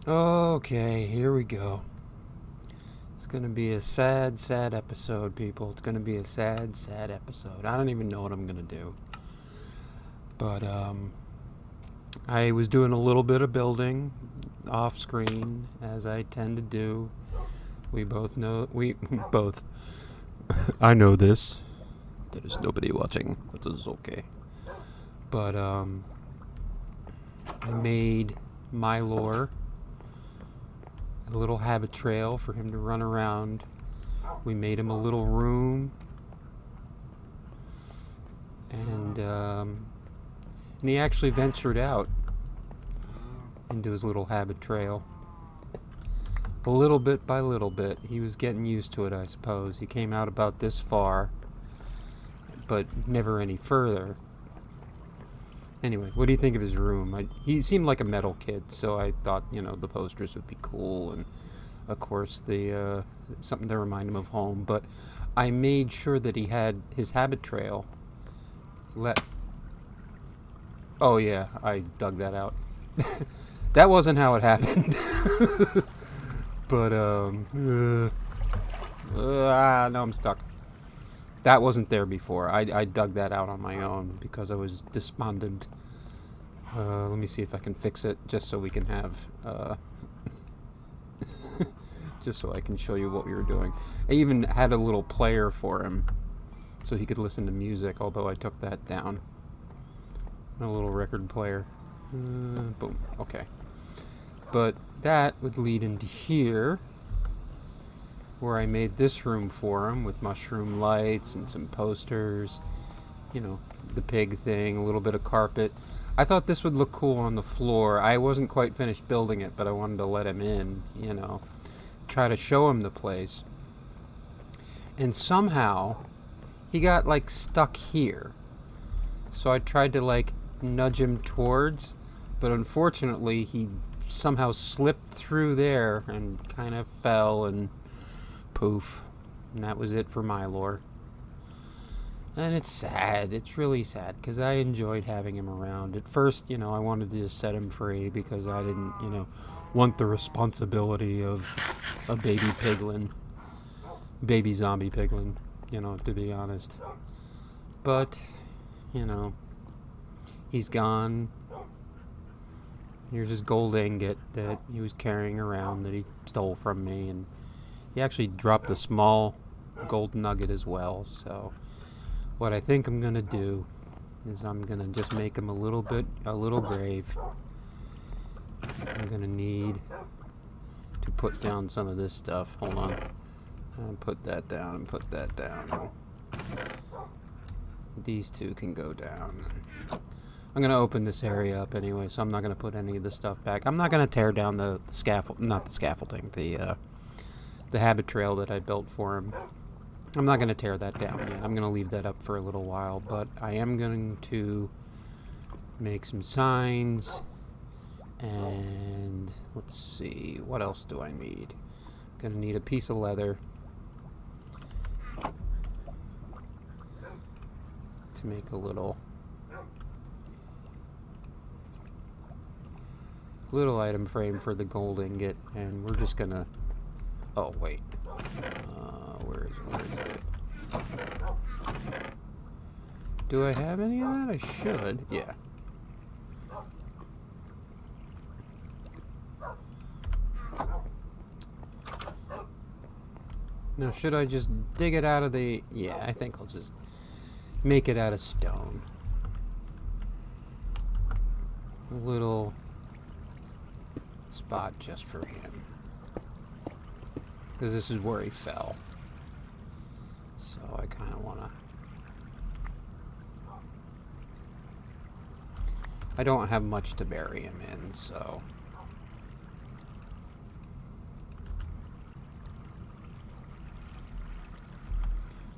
Okay, here we go. It's gonna be a sad, sad episode, people. It's gonna be a sad, sad episode. I don't even know what I'm gonna do. But, I was doing a little bit of building off screen, as I tend to do. We both know, we both, I know this. There's nobody watching. That is okay. But, I made Milor a little habit trail for him to run around. We made him a little room, and he actually ventured out into his little habit trail. A little bit by little bit. He was getting used to it, I suppose. He came out about this far, but never any further. Anyway, what do you think of his room? He seemed like a metal kid, so I thought, the posters would be cool, and of course the something to remind him of home. But I made sure that he had his habit trail. Oh yeah, I dug that out. That wasn't how it happened. But now I'm stuck. That wasn't there before. I dug that out on my own because I was despondent. Let me see if I can fix it, just so we can have, just so I can show you what we were doing. I even had a little player for him, so he could listen to music, although I took that down. A little record player. Boom. Okay. But that would lead into here, where I made this room for him with mushroom lights and some posters, the pig thing, a little bit of carpet. I thought this would look cool on the floor. I wasn't quite finished building it, but I wanted to let him in, try to show him the place. And somehow he got stuck here. So I tried to nudge him towards, but unfortunately he somehow slipped through there and kind of fell, and poof. And that was it for Milor. And it's sad. It's really sad because I enjoyed having him around. At first, I wanted to just set him free because I didn't, want the responsibility of a baby piglin. Baby zombie piglin, to be honest. But, he's gone. Here's his gold ingot that he was carrying around that he stole from me, and he actually dropped a small gold nugget as well. So what I think I'm gonna do is I'm gonna just make him a little grave. I'm gonna need to put down some of this stuff. Hold on. And put that down and put that down. These two can go down. I'm going to open this area up anyway, so I'm not going to put any of the stuff back. I'm not going to tear down the scaffolding, the habit trail that I built for him. I'm not going to tear that down yet. I'm going to leave that up for a little while, but I am going to make some signs, and let's see, what else do I need? I'm going to need a piece of leather to make a little item frame for the gold ingot, and we're just gonna, oh wait, where is it? Do I have any of that? I should, yeah. Now should I just dig it out of the, yeah, I think I'll just make it out of stone. A little spot just for him, because this is where he fell, so I kind of want to, I don't have much to bury him in, so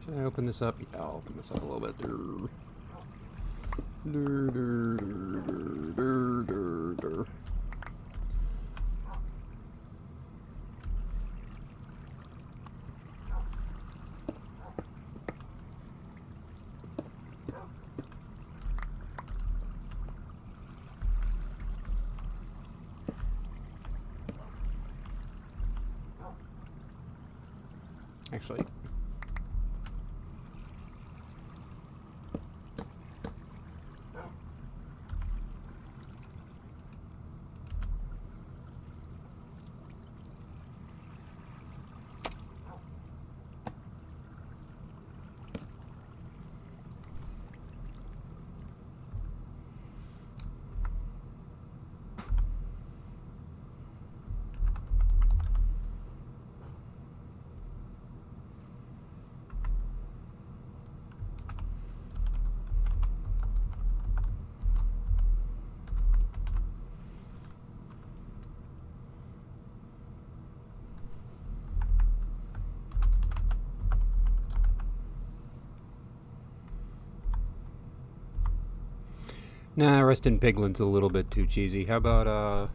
should I open this up? Yeah, I'll open this up a little bit. Actually... Nah, Rustin Piglin's a little bit too cheesy. How about,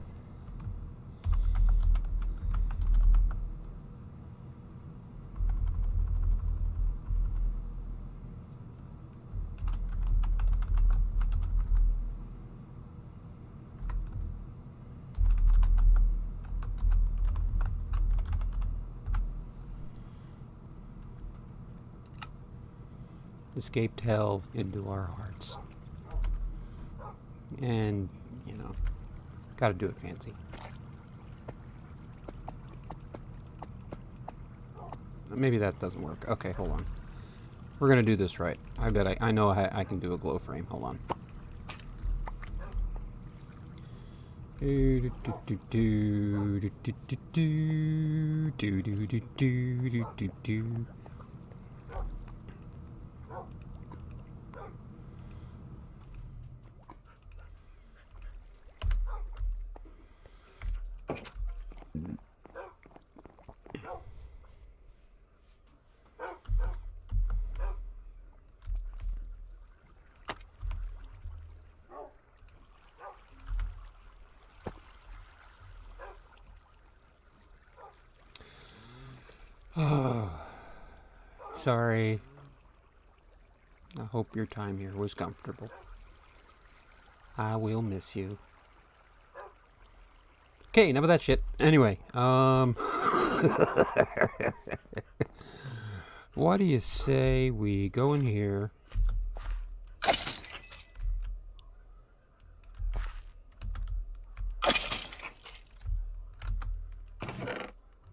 escaped hell into our hearts. And, you know, gotta do it fancy. Maybe that doesn't work. Okay, hold on. We're gonna do this right. I bet I know I can do a glow frame. Hold on. Sorry. I hope your time here was comfortable. I will miss you. Okay, enough of that shit. Anyway, what do you say we go in here?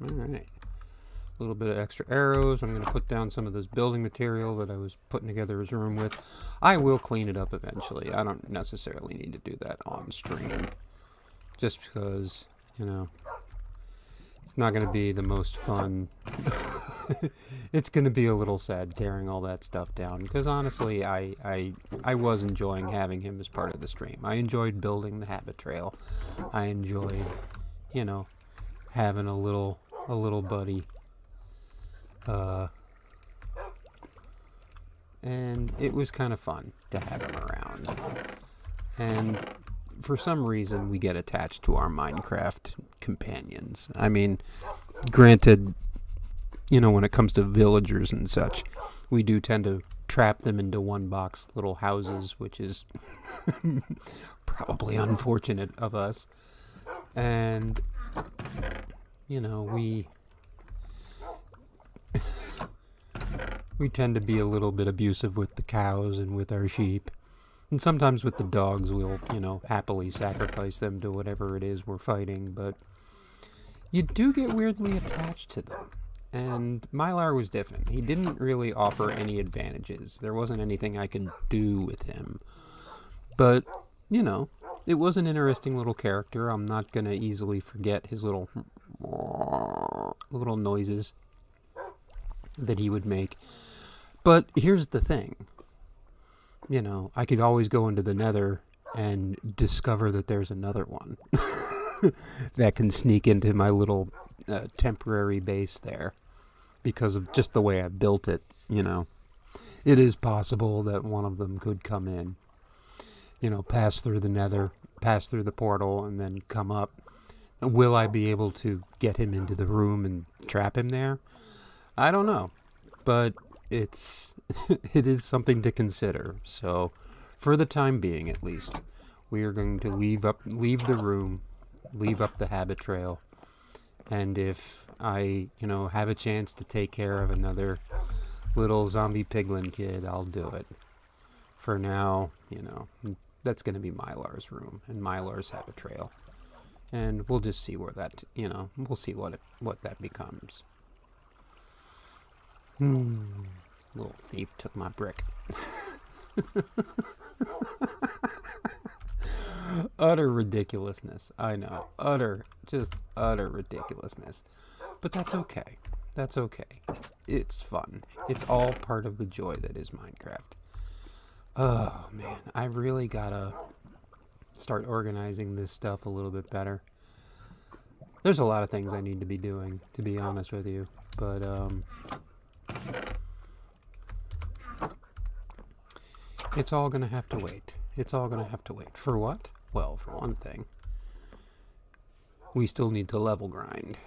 Alright. A little bit of extra arrows. I'm going to put down some of this building material that I was putting together his room with. I will clean it up eventually. I don't necessarily need to do that on stream. Just because, you know, it's not going to be the most fun. It's going to be a little sad tearing all that stuff down. Because honestly, I was enjoying having him as part of the stream. I enjoyed building the habit trail. I enjoyed, you know, having a little buddy. And it was kind of fun to have him around. And for some reason, we get attached to our Minecraft companions. I mean, granted, you know, when it comes to villagers and such, we do tend to trap them into one box little houses, which is probably unfortunate of us. And, you know, we tend to be a little bit abusive with the cows and with our sheep. And sometimes with the dogs, we'll, you know, happily sacrifice them to whatever it is we're fighting. But you do get weirdly attached to them. And Milor was different. He didn't really offer any advantages. There wasn't anything I could do with him. But, you know, it was an interesting little character. I'm not going to easily forget his little noises that he would make. But here's the thing. You know, I could always go into the Nether and discover that there's another one that can sneak into my little temporary base there because of just the way I built it, you know. It is possible that one of them could come in, you know, pass through the Nether, pass through the portal, and then come up. Will I be able to get him into the room and trap him there? I don't know, but it is something to consider. So, for the time being, at least, we are going to leave the room, leave up the habit trail, and if I, have a chance to take care of another little zombie piglin kid, I'll do it. For now, that's going to be Milor's room, and Milor's have a trail. And we'll just see where that, we'll see what that becomes. Little thief took my brick. Utter ridiculousness. I know. Just utter ridiculousness. But that's okay. That's okay. It's fun. It's all part of the joy that is Minecraft. Oh, man. I really gotta start organizing this stuff a little bit better. There's a lot of things I need to be doing, to be honest with you. But, it's all gonna have to wait. It's all gonna have to wait. For what? Well, for one thing, we still need to level grind.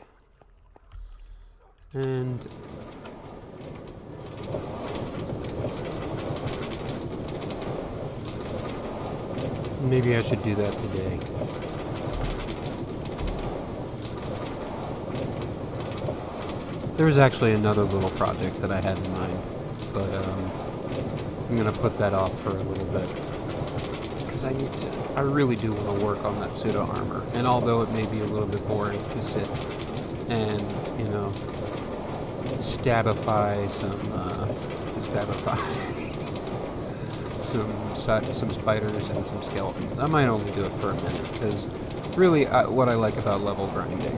And maybe I should do that today. There was actually another little project that I had in mind, but I'm gonna put that off for a little bit because I really do want to work on that pseudo armor. And although it may be a little bit boring to sit and stabify some spiders and some skeletons, I might only do it for a minute because really what I like about level grinding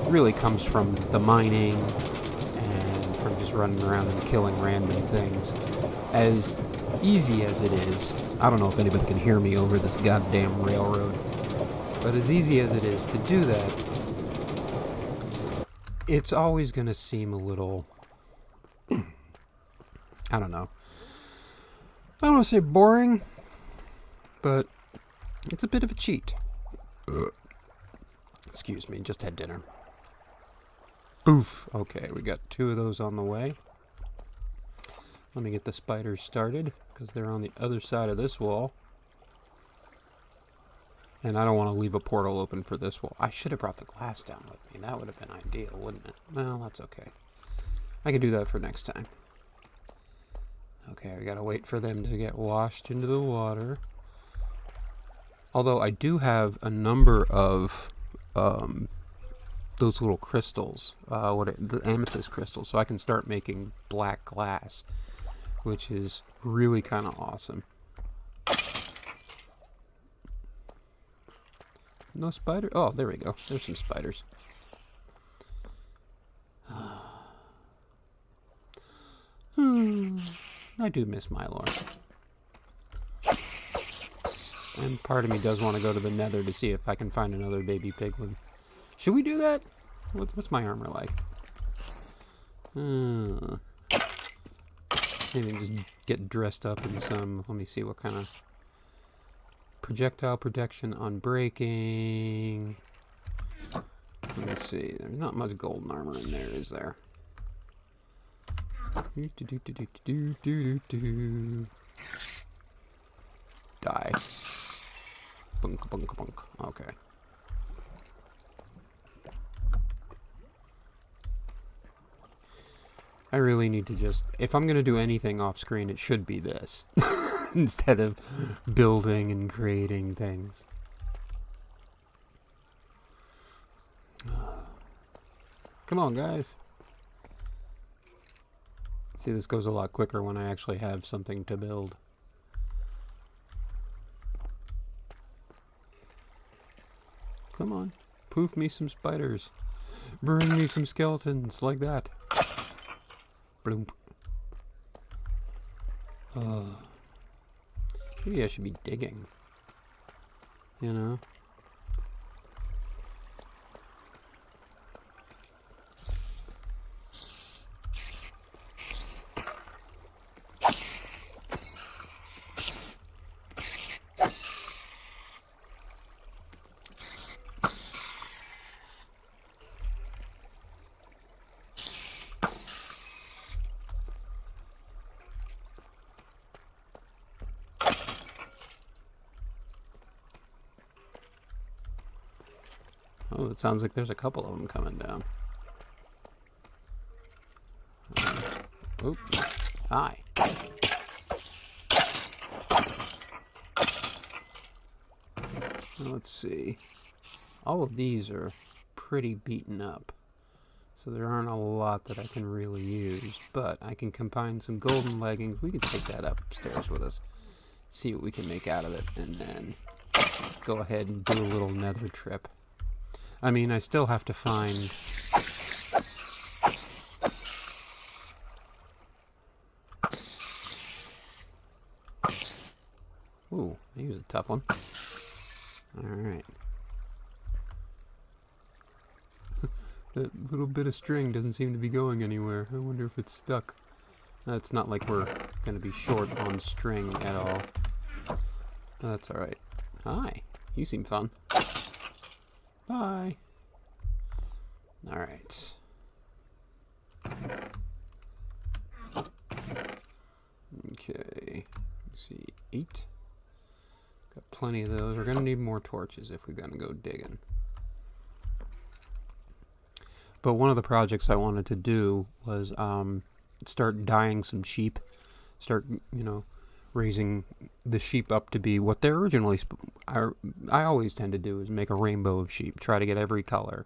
really comes from the mining and from just running around and killing random things. As easy as it is, I don't know if anybody can hear me over this goddamn railroad, but as easy as it is to do that, it's always going to seem a little, I don't know. I don't want to say boring, but it's a bit of a cheat. Excuse me, just had dinner. Boof. Okay, we got 2 of those on the way. Let me get the spiders started, because they're on the other side of this wall. And I don't want to leave a portal open for this wall. I should have brought the glass down with me. That would have been ideal, wouldn't it? Well, that's okay. I can do that for next time. Okay, we gotta wait for them to get washed into the water. Although I do have a number of those little crystals, the amethyst crystals, so I can start making black glass, which is really kind of awesome. No spider? Oh, there we go. There's some spiders. I do miss Milor. And part of me does want to go to the Nether to see if I can find another baby piglin. Should we do that? What's my armor like? Maybe just get dressed up in some... Let me see what kind of... Projectile protection on breaking. Let me see. There's not much golden armor in there, is there? Die. Bunk, bunk, bunk. Okay. I really need to just... If I'm going to do anything off screen, it should be this. Instead of building and creating things. Come on, guys. See, this goes a lot quicker when I actually have something to build. Come on. Poof me some spiders. Bring me some skeletons, like that. Bloomp. Maybe I should be digging. You know? Oh, it sounds like there's a couple of them coming down. Oop. Hi. Let's see. All of these are pretty beaten up, so there aren't a lot that I can really use, but I can combine some golden leggings. We can take that upstairs with us, see what we can make out of it, and then go ahead and do a little nether trip. I mean, I still have to find... Ooh, he was a tough one. Alright. That little bit of string doesn't seem to be going anywhere. I wonder if it's stuck. It's not like we're going to be short on string at all. That's alright. Hi. You seem fun. Bye. Alright. Okay. Let's see. 8. Got plenty of those. We're going to need more torches if we're going to go digging. But one of the projects I wanted to do was start dyeing some sheep. Start, you know, raising the sheep up to be what they're originally... I always tend to do is make a rainbow of sheep. Try to get every color.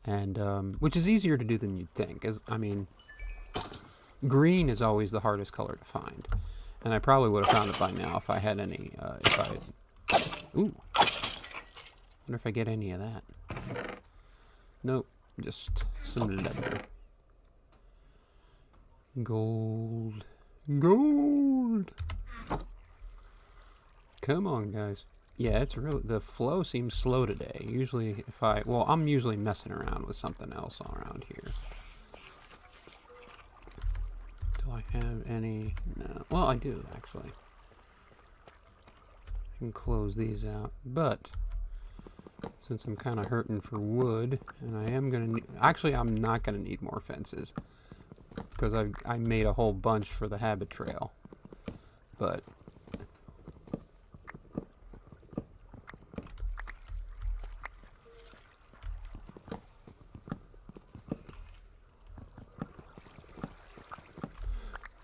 And which is easier to do than you'd think. I mean, green is always the hardest color to find. And I probably would have found it by now if I had any... if I had... Ooh. Wonder if I get any of that. Nope. Just some leather. Gold. Gold! Come on, guys. Yeah, it's really... The flow seems slow today. Usually if I... Well, I'm usually messing around with something else around here. Do I have any... No. Well, I do, actually. I can close these out. But... since I'm kind of hurting for wood, and I am going to need... Actually, I'm not going to need more fences. Because I made a whole bunch for the habit trail. But...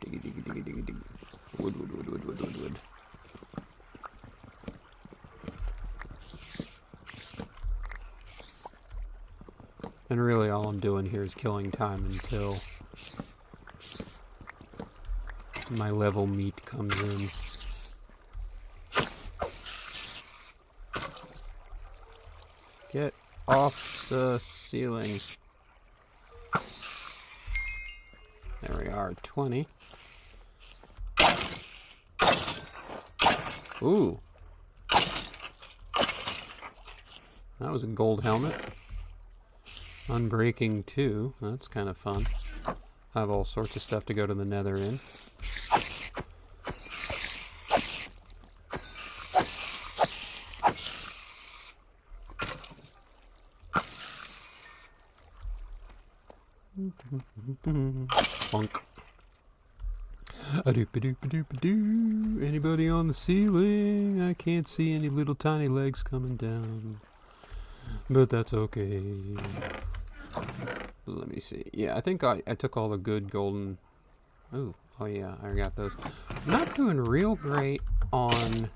diggy, diggy, diggy, diggy, diggy. Wood, wood, wood, wood, wood, wood, wood. And really all I'm doing here is killing time until my level meat comes in. Get off the ceiling. There we are, 20. Ooh. That was a gold helmet. Unbreaking 2. That's kind of fun. I have all sorts of stuff to go to the nether in. Funk. A-doop-a-doop-a-doop-a-doo. Anybody on the ceiling? I can't see any little tiny legs coming down. But that's okay. Let me see. Yeah, I think I took all the good golden... Ooh, oh yeah, I got those. I'm not doing real great on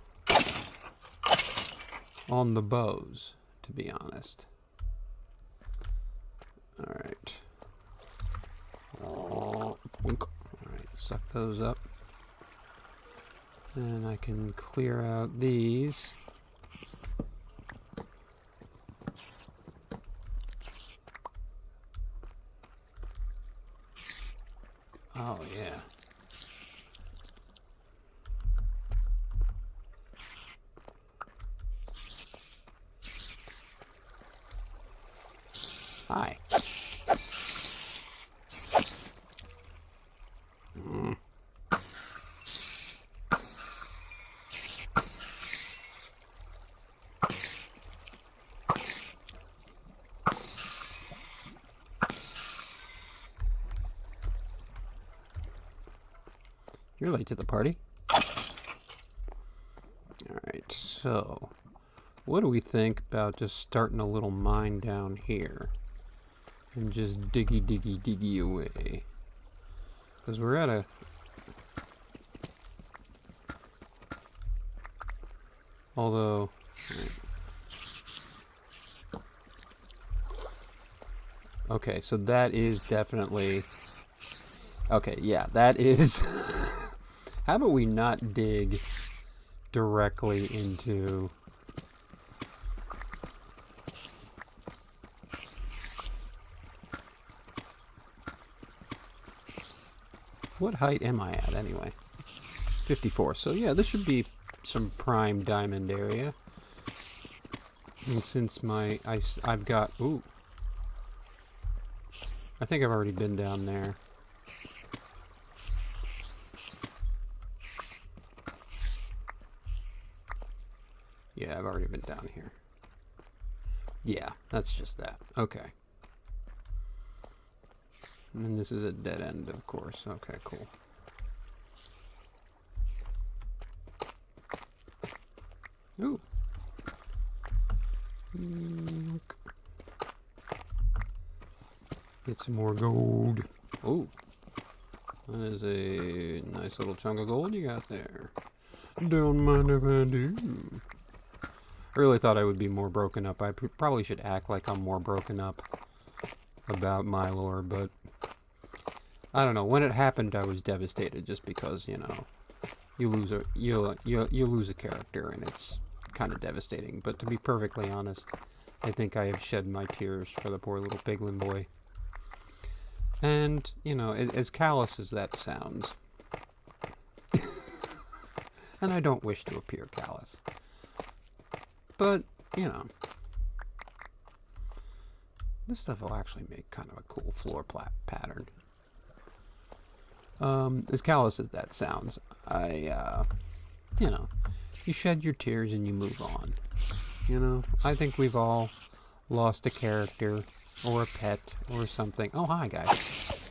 the bows, to be honest. Alright. Alright, suck those up. And I can clear out these. Oh, yeah. Hi. You're late to the party. Alright, so what do we think about just starting a little mine down here? And just diggy, diggy, diggy away. Because we're at a... Although... Okay, so that is definitely... Okay, yeah, that is... How about we not dig directly into... What height am I at, anyway? 54. So, yeah, this should be some prime diamond area. And since I've got... Ooh. I think I've already been down there. Yeah, I've already been down here. Yeah, that's just that. Okay. And this is a dead end, of course. Okay, cool. Ooh. Get some more gold. Oh. That is a nice little chunk of gold you got there. Don't mind if I do. I really thought I would be more broken up. I probably should act like I'm more broken up about Milor, but I don't know. When it happened, I was devastated just because, you know, you lose a character and it's kind of devastating. But to be perfectly honest, I think I have shed my tears for the poor little piglin boy. And, you know, as callous as that sounds, and I don't wish to appear callous, but, you know, this stuff will actually make kind of a cool floor pattern. As callous as that sounds, you know, you shed your tears and you move on. You know, I think we've all lost a character or a pet or something. Oh, hi, guys.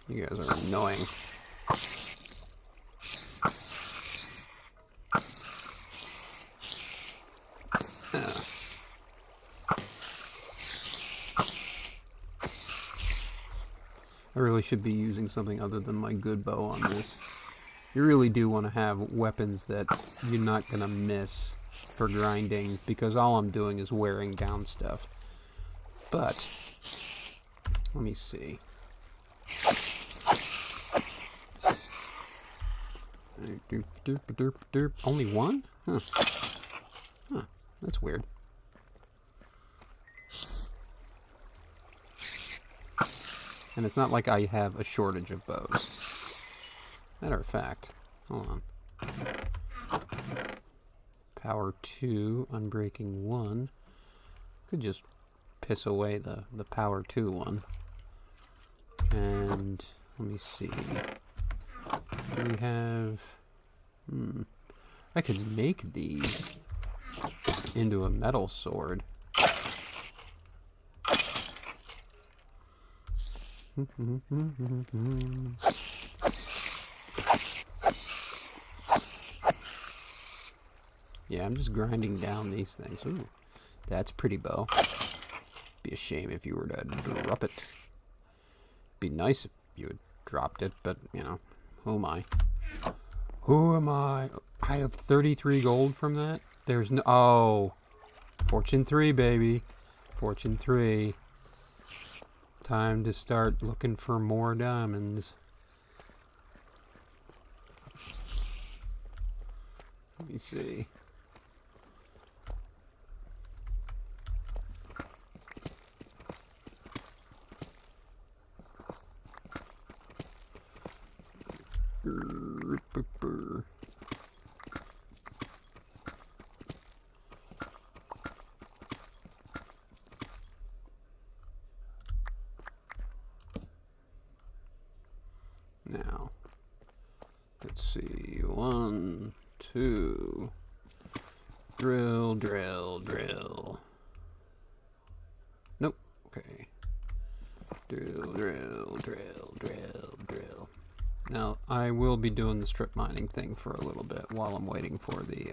You guys are annoying. I really should be using something other than my good bow on this. You really do want to have weapons that you're not going to miss for grinding, because all I'm doing is wearing down stuff. But, let me see. Only one? Huh. Huh, that's weird. And it's not like I have a shortage of bows. Matter of fact, hold on. Power 2, Unbreaking 1. Could just piss away the Power 2 one. And let me see. Do we have... I could make these into a metal sword. Yeah, I'm just grinding down these things. Ooh, that's pretty bow. Be a shame if you were to drop it. Be nice if you had dropped it, but, you know, who am I? Who am I? I have 33 gold from that? There's no... Oh. Fortune 3, baby. Fortune 3. Time to start looking for more diamonds. Let me see. Now, let's see. 1, 2. Drill, drill, drill. Nope. Okay. Drill, drill, drill, drill, drill. Now, I will be doing the strip mining thing for a little bit while I'm waiting for the,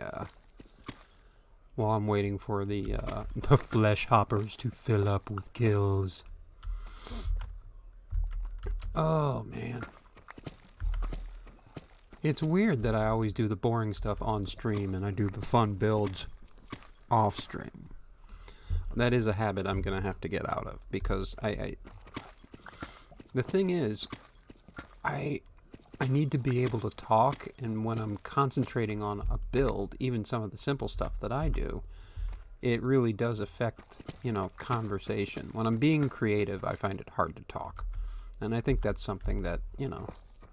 the flesh hoppers to fill up with kills. Oh, man. It's weird that I always do the boring stuff on stream and I do the fun builds off stream. That is a habit I'm going to have to get out of, because the thing is, I need to be able to talk, and when I'm concentrating on a build, even some of the simple stuff that I do, it really does affect, conversation. When I'm being creative, I find it hard to talk. And I think that's something that,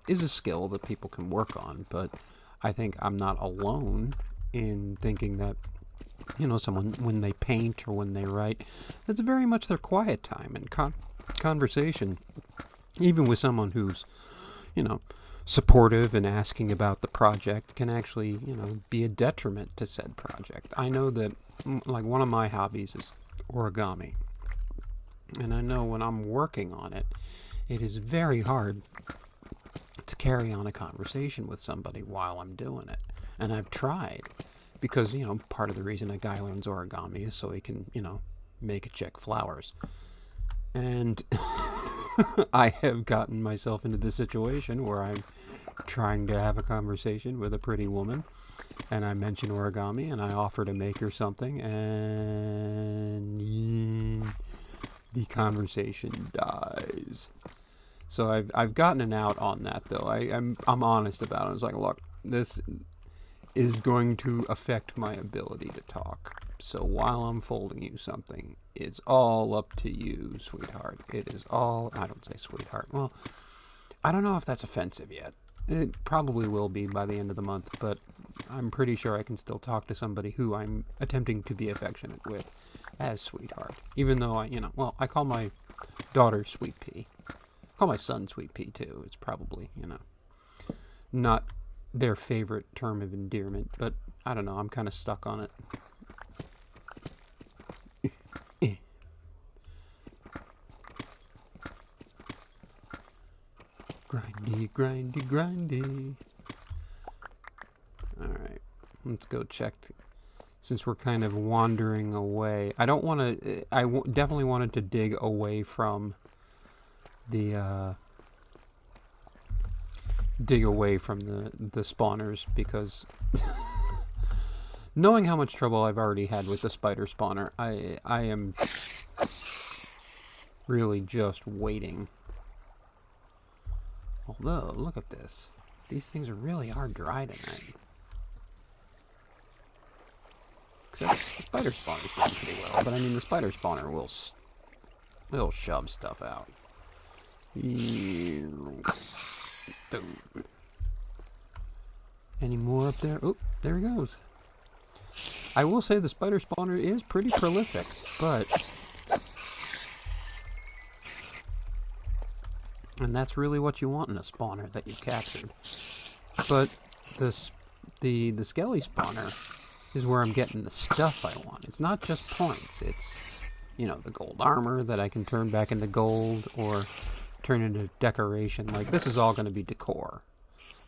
is a skill that people can work on, but I think I'm not alone in thinking that, someone, when they paint or when they write, that's very much their quiet time, and conversation, even with someone who's, supportive and asking about the project, can actually, be a detriment to said project. I know that, like, one of my hobbies is origami, and I know when I'm working on it, it is very hard to carry on a conversation with somebody while I'm doing it. And I've tried, because, part of the reason a guy learns origami is so he can, make a chick flowers. And I have gotten myself into this situation where I'm trying to have a conversation with a pretty woman, and I mention origami, and I offer to make her something, and the conversation dies. So I've gotten an out on that, though. I'm honest about it. I was like, look, this is going to affect my ability to talk. So while I'm folding you something, it's all up to you, sweetheart. It is all... I don't say sweetheart. Well, I don't know if that's offensive yet. It probably will be by the end of the month, but I'm pretty sure I can still talk to somebody who I'm attempting to be affectionate with as sweetheart. Even though I call my daughter Sweet Pea. I call my son Sweet Pea, too. It's probably, not their favorite term of endearment, but I don't know. I'm kind of stuck on it. Grindy, grindy, grindy. Alright, let's go check. Since we're kind of wandering away, I don't want to... definitely wanted to dig away from the the spawners, because knowing how much trouble I've already had with the spider spawner, I am really just waiting. Although, look at this. These things really are dry tonight. Except the spider spawner's doing pretty well, but I mean the spider spawner will shove stuff out. Any more up there? Oh, there he goes. I will say the spider spawner is pretty prolific, but... and that's really what you want in a spawner that you've captured. But the skelly spawner is where I'm getting the stuff I want. It's not just points. It's, the gold armor that I can turn back into gold or turn into decoration. Like, this is all going to be decor.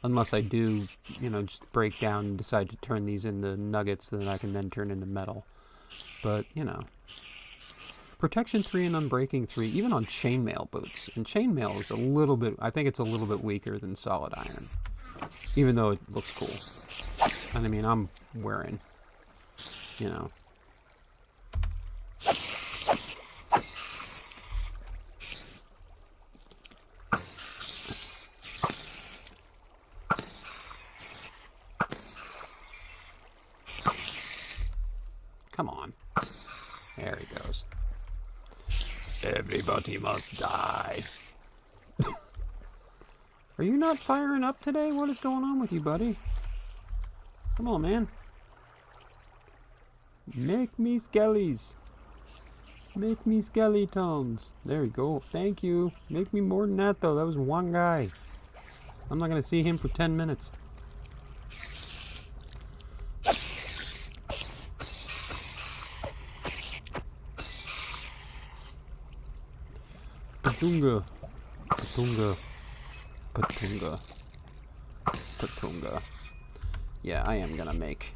Unless I do, just break down and decide to turn these into nuggets that I can then turn into metal. But, Protection 3 and Unbreaking 3, even on chainmail boots. And chainmail is a little bit, I think it's a little bit weaker than solid iron. Even though it looks cool. And I mean, I'm wearing, Come on. There he goes. Everybody must die. Are you not firing up today? What is going on with you, buddy? Come on, man. Make me skellies. Make me skeletons. There you go. Thank you. Make me more than that, though. That was one guy. I'm not going to see him for 10 minutes. Patunga. Patunga. Patunga. Patunga. Yeah, I'm gonna make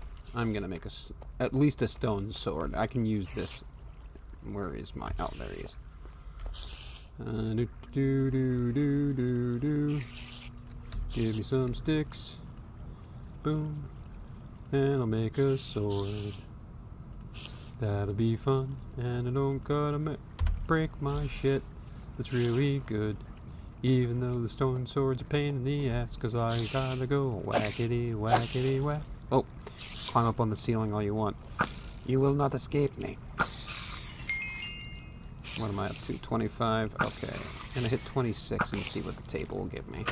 at least a stone sword. I can use this. Where is my? Oh, there he is. Do. Give me some sticks. Boom. And I'll make a sword. That'll be fun. And I don't gotta break my shit. That's really good. Even though the stone sword's a pain in the ass, 'cause I gotta go whackity, whackity, whack. Oh, climb up on the ceiling all you want. You will not escape me. What am I up to? 25? Okay. I'm gonna hit 26 and see what the table will give me.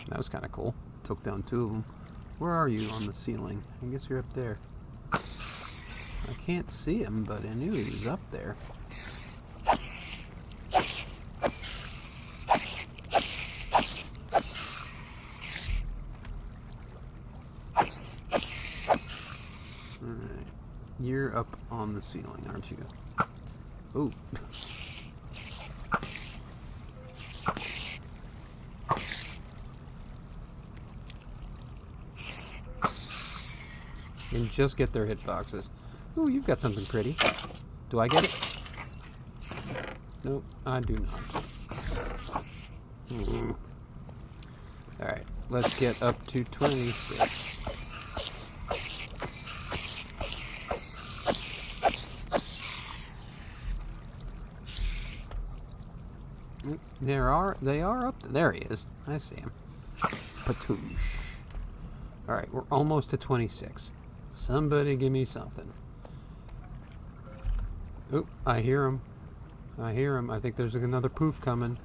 That was kind of cool. Took down 2 of them. Where are you on the ceiling? I guess you're up there. I can't see him, but I knew he was up there. Alright. You're up on the ceiling, aren't you? Ooh. And just get their hitboxes. Ooh, you've got something pretty. Do I get it? Nope, I do not. Alright, let's get up to 26. They are up there. There he is. I see him. Patoosh. Alright, we're almost to 26. Somebody give me something. Oop, I hear him. I hear him. I think there's another poof coming.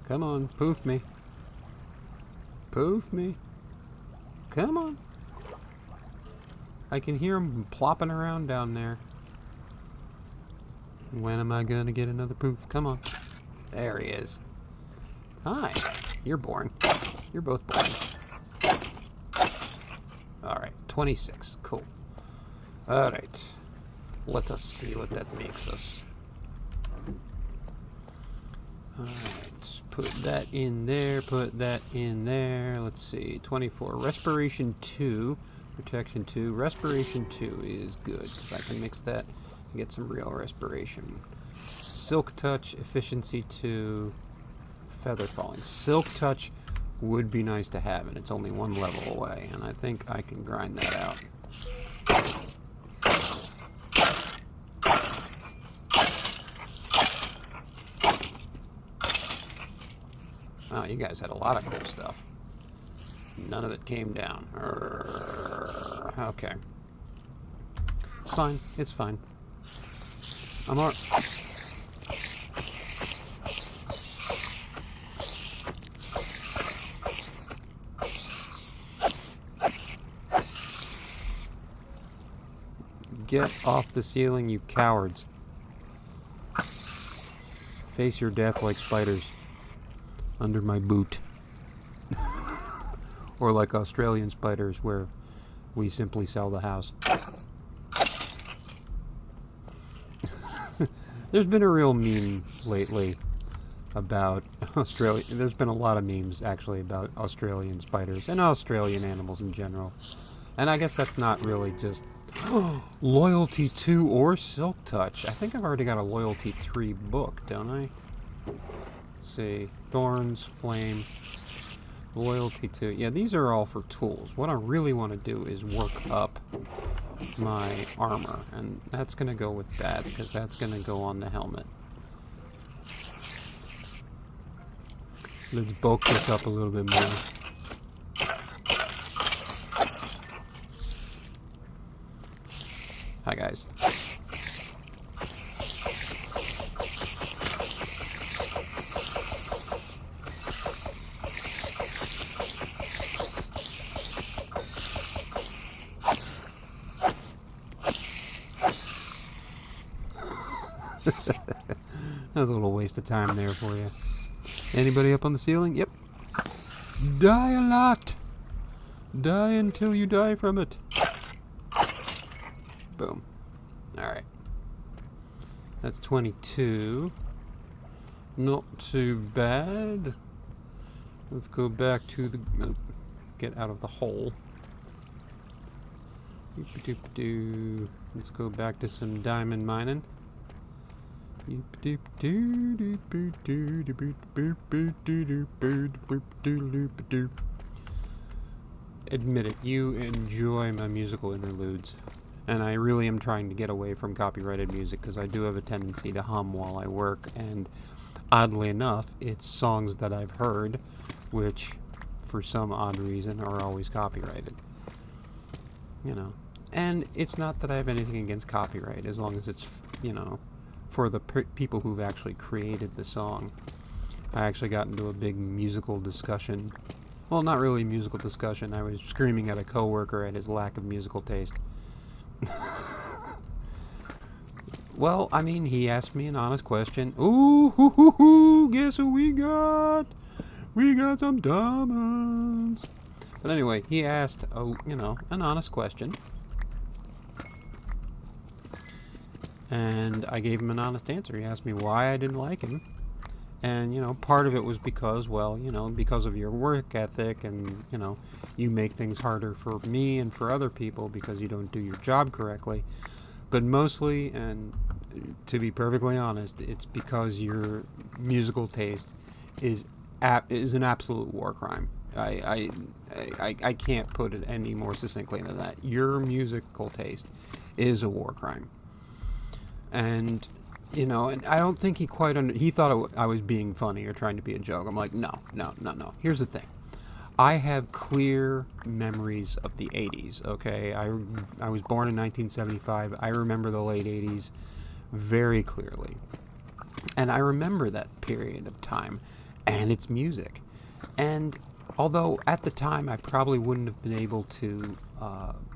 Come on, poof me. Poof me. Come on. I can hear him plopping around down there. When am I gonna get another poof? Come on. There he is. Hi. You're boring. You're both boring. Alright, 26. Cool. Alright. Let us see what that makes us. Alright, put that in there, put that in there. Let's see, 24. Respiration 2, protection 2. Respiration 2 is good, because I can mix that and get some real respiration. Silk Touch, efficiency 2, feather falling. Silk Touch would be nice to have, and it's only 1 level away, and I think I can grind that out. Wow, you guys had a lot of cool stuff. None of it came down. Okay. It's fine. It's fine. I'm all... Get off the ceiling, you cowards. Face your death like spiders. Under my boot. Or like Australian spiders, where we simply sell the house. There's been a real meme lately about Australia. There's been a lot of memes, actually, about Australian spiders and Australian animals in general. And I guess that's not really just Loyalty 2 or Silk Touch. I think I've already got a Loyalty 3 book, don't I? Let's see. Thorns, Flame, Loyalty 2. Yeah, these are all for tools. What I really want to do is work up my armor. And that's going to go with that, because that's going to go on the helmet. Let's bulk this up a little bit more. Hi guys. That was a little waste of time there for you. Anybody up on the ceiling? Yep. Die a lot. Die until you die from it. Boom. Alright. That's 22. Not too bad. Let's go back to the... get out of the hole. Let's go back to some diamond mining. Admit it, you enjoy my musical interludes. And I really am trying to get away from copyrighted music because I do have a tendency to hum while I work, and oddly enough, it's songs that I've heard, which, for some odd reason, are always copyrighted. You know. And it's not that I have anything against copyright, as long as it's, you know, for the people who've actually created the song. I actually got into a big musical discussion. Well, not really a musical discussion. I was screaming at a coworker at his lack of musical taste. Well, I mean, he asked me an honest question. Ooh, hoo, hoo, hoo, guess who we got? We got some diamonds. But anyway, he asked, you know, an honest question. And I gave him an honest answer. He asked me why I didn't like him. And, you know, part of it was because, well, you know, because of your work ethic and, you know, you make things harder for me and for other people because you don't do your job correctly. But mostly, and to be perfectly honest, it's because your musical taste is an absolute war crime. I can't put it any more succinctly than that. Your musical taste is a war crime. And, you know, and I don't think he quite he thought I was being funny or trying to be a joke. I'm like, no. Here's the thing. I have clear memories of the 80s, okay? I was born in 1975. I remember the late 80s very clearly. And I remember that period of time and its music. And although at the time I probably wouldn't have been able to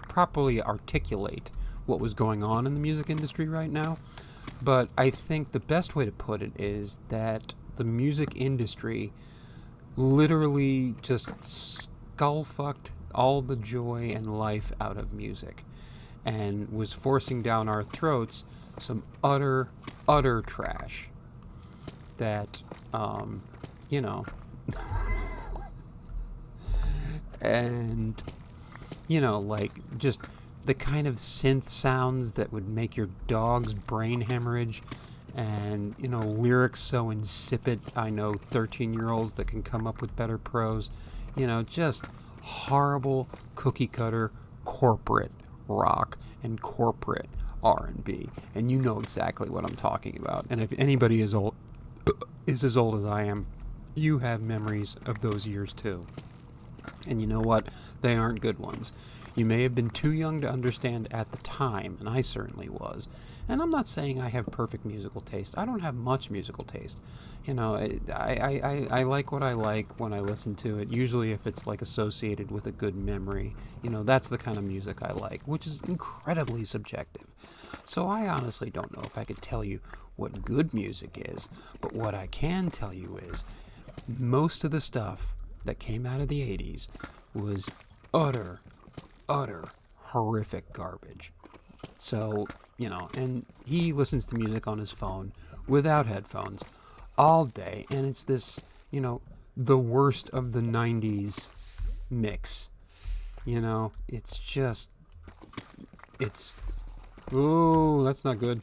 properly articulate what was going on in the music industry right now, but I think the best way to put it is that the music industry literally just skull-fucked all the joy and life out of music and was forcing down our throats some utter trash that, you know, and, you know, like, just the kind of synth sounds that would make your dog's brain hemorrhage, and, you know, lyrics so insipid. I know 13-year-olds that can come up with better prose. You know, just horrible cookie-cutter corporate rock and corporate R&B. And you know exactly what I'm talking about. And if anybody is as old as I am, you have memories of those years too. And you know what? They aren't good ones. You may have been too young to understand at the time, and I certainly was. And I'm not saying I have perfect musical taste. I don't have much musical taste. You know, I like what I like when I listen to it. Usually if it's like associated with a good memory, you know, that's the kind of music I like, which is incredibly subjective. So I honestly don't know if I could tell you what good music is, but what I can tell you is most of the stuff that came out of the 80s was utter horrific garbage. So, you know, and he listens to music on his phone without headphones all day, and it's this, you know, the worst of the 90s mix. You know, it's just, ooh, that's not good.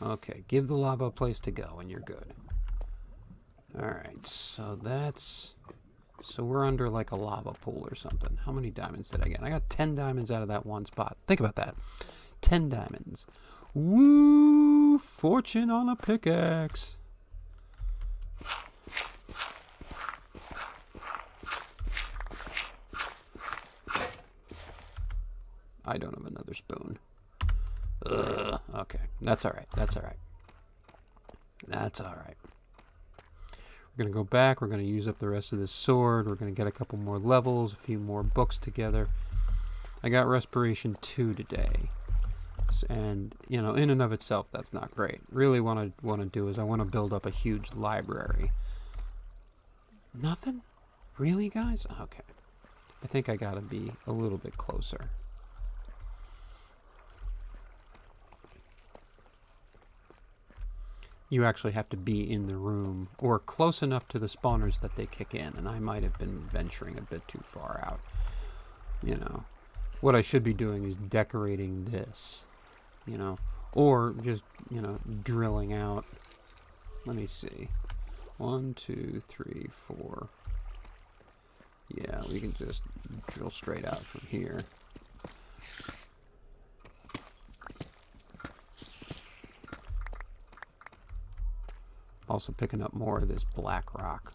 Okay, give the lava a place to go and you're good. Alright, so we're under like a lava pool or something. How many diamonds did I get? I got 10 diamonds out of that one spot. Think about that. 10 diamonds. Woo! Fortune on a pickaxe. I don't have another spoon. Ugh. Okay, that's alright. That's alright. We're going to go back. We're going to use up the rest of this sword. We're going to get a couple more levels, a few more books together. I got Respiration 2 today. And, you know, in and of itself, that's not great. Really what I want to do is I want to build up a huge library. Nothing? Really, guys? Okay. I think I got to be a little bit closer. you actually have to be in the room or close enough to the spawners that they kick in, and I might have been venturing a bit too far out. You know, what I should be doing is decorating this, you know, or just, you know, drilling out. Let me see. 1, 2, 3, 4. Yeah, we can just drill straight out from here. Also picking up more of this black rock,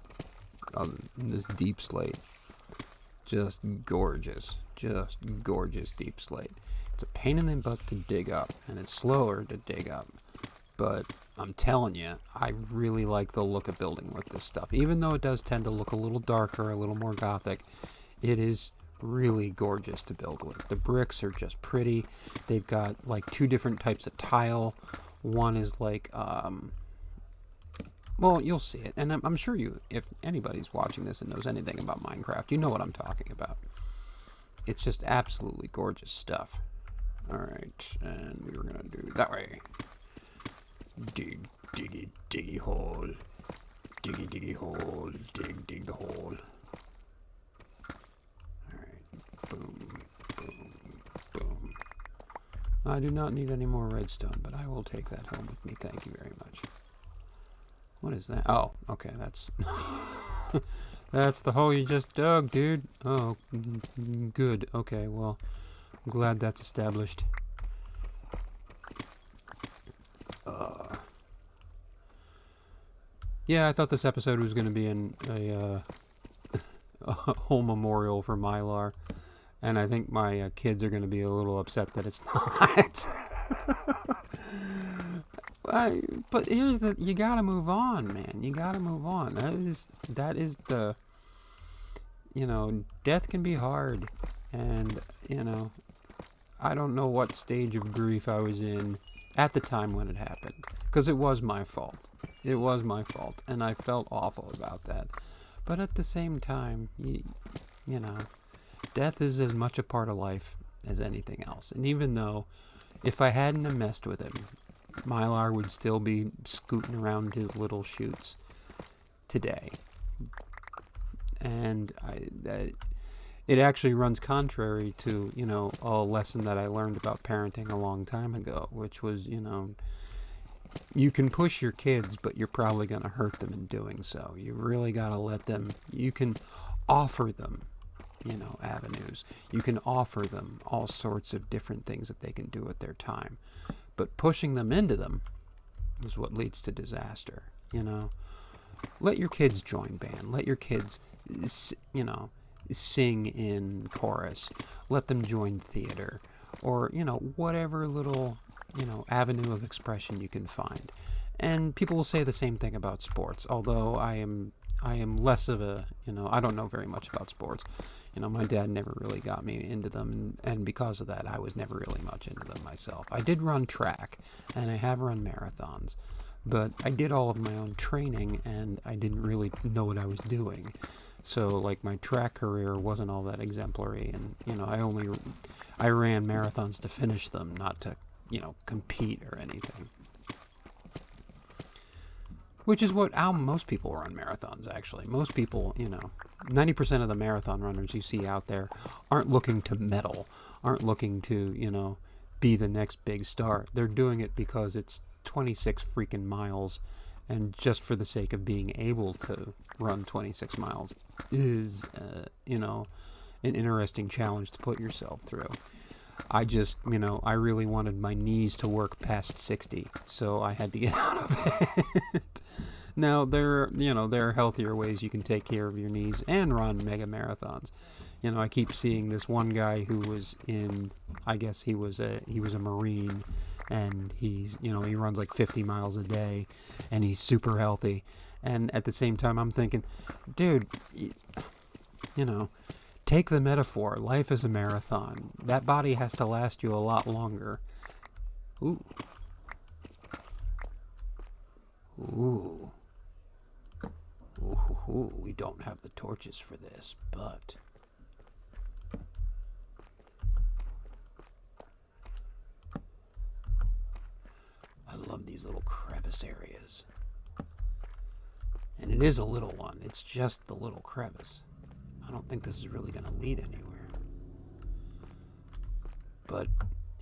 this deep slate. Just gorgeous deep slate. It's a pain in the butt to dig up, and it's slower to dig up. But I'm telling you, I really like the look of building with this stuff. Even though it does tend to look a little darker, a little more gothic, it is really gorgeous to build with. The bricks are just pretty. They've got like 2 different types of tile. One is like, well, you'll see it. And I'm sure you, if anybody's watching this and knows anything about Minecraft, you know what I'm talking about. It's just absolutely gorgeous stuff. Alright, and we were going to do it that way. Dig, diggy, diggy hole. Diggy, diggy hole. Dig, dig the hole. Alright, boom, boom, boom. I do not need any more redstone, but I will take that home with me. Thank you very much. What is that? Oh, okay, that's... that's the hole you just dug, dude. Oh, good. Okay, well, I'm glad that's established. Yeah, I thought this episode was going to be a whole memorial for Milor, and I think my kids are going to be a little upset that it's not. But here's the, you gotta move on, man. You gotta move on. That is the, you know, death can be hard, and, you know, I don't know what stage of grief I was in at the time when it happened, because it was my fault. It was my fault, and I felt awful about that. But at the same time, you know, death is as much a part of life as anything else. And even though, if I hadn't have messed with him, Milor would still be scooting around his little chutes today. And it actually runs contrary to, you know, a lesson that I learned about parenting a long time ago, which was, you know, you can push your kids, but you're probably going to hurt them in doing so. You really got to let them, you can offer them, you know, avenues. You can offer them all sorts of different things that they can do with their time. But pushing them into them is what leads to disaster, you know. Let your kids join band. Let your kids, you know, sing in chorus. Let them join theater. Or, you know, whatever little, you know, avenue of expression you can find. And people will say the same thing about sports, although I am less of a, you know, I don't know very much about sports. You know, my dad never really got me into them, and because of that, I was never really much into them myself. I did run track, and I have run marathons, but I did all of my own training, and I didn't really know what I was doing. So, like, my track career wasn't all that exemplary, and, you know, I ran marathons to finish them, not to, you know, compete or anything. Which is how most people run marathons, actually. Most people, you know, 90% of the marathon runners you see out there aren't looking to medal, aren't looking to, you know, be the next big star. They're doing it because it's 26 freaking miles, and just for the sake of being able to run 26 miles is, you know, an interesting challenge to put yourself through. I just, you know, I really wanted my knees to work past 60, so I had to get out of it. Now, there are healthier ways you can take care of your knees and run mega marathons. You know, I keep seeing this one guy who was in, I guess he was a Marine, and he's, you know, he runs like 50 miles a day, and he's super healthy. And at the same time, I'm thinking, dude, you know, take the metaphor. Life is a marathon. That body has to last you a lot longer. Ooh. Ooh. Ooh, we don't have the torches for this, but... I love these these little crevice areas. And it is a little one. It's just the little crevice. I don't think this is really going to lead anywhere. But,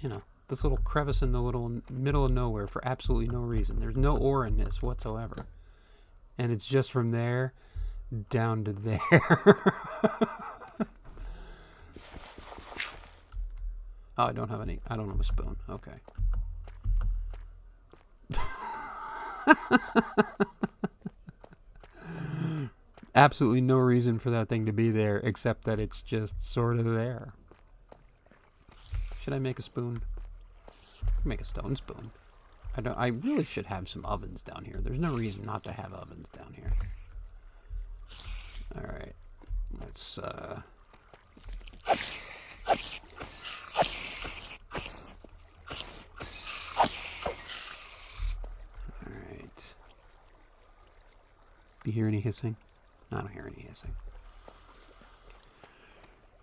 you know, this little crevice in the little middle of nowhere for absolutely no reason. There's no ore in this whatsoever. And it's just from there down to there. Oh, I don't have a spoon. Okay. Absolutely no reason for that thing to be there except that it's just sort of there. Should I make a spoon? Make a stone spoon. I really should have some ovens down here. There's no reason not to have ovens down here. All right. Let's all right. Do you hear any hissing? I don't hear any hissing.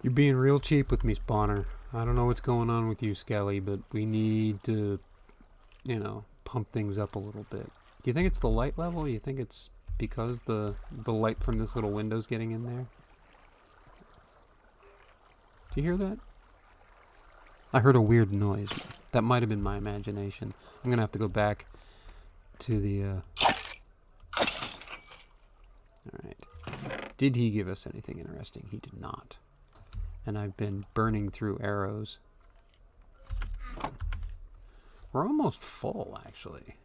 You're being real cheap with me, Spawner. I don't know what's going on with you, Skelly, but we need to, you know, pump things up a little bit. Do you think it's the light level? Do you think it's because the light from this little window's getting in there? Do you hear that? I heard a weird noise. That might have been my imagination. I'm going to have to go back to the... Alright. Did he give us anything interesting? He did not. And I've been burning through arrows. We're almost full, actually.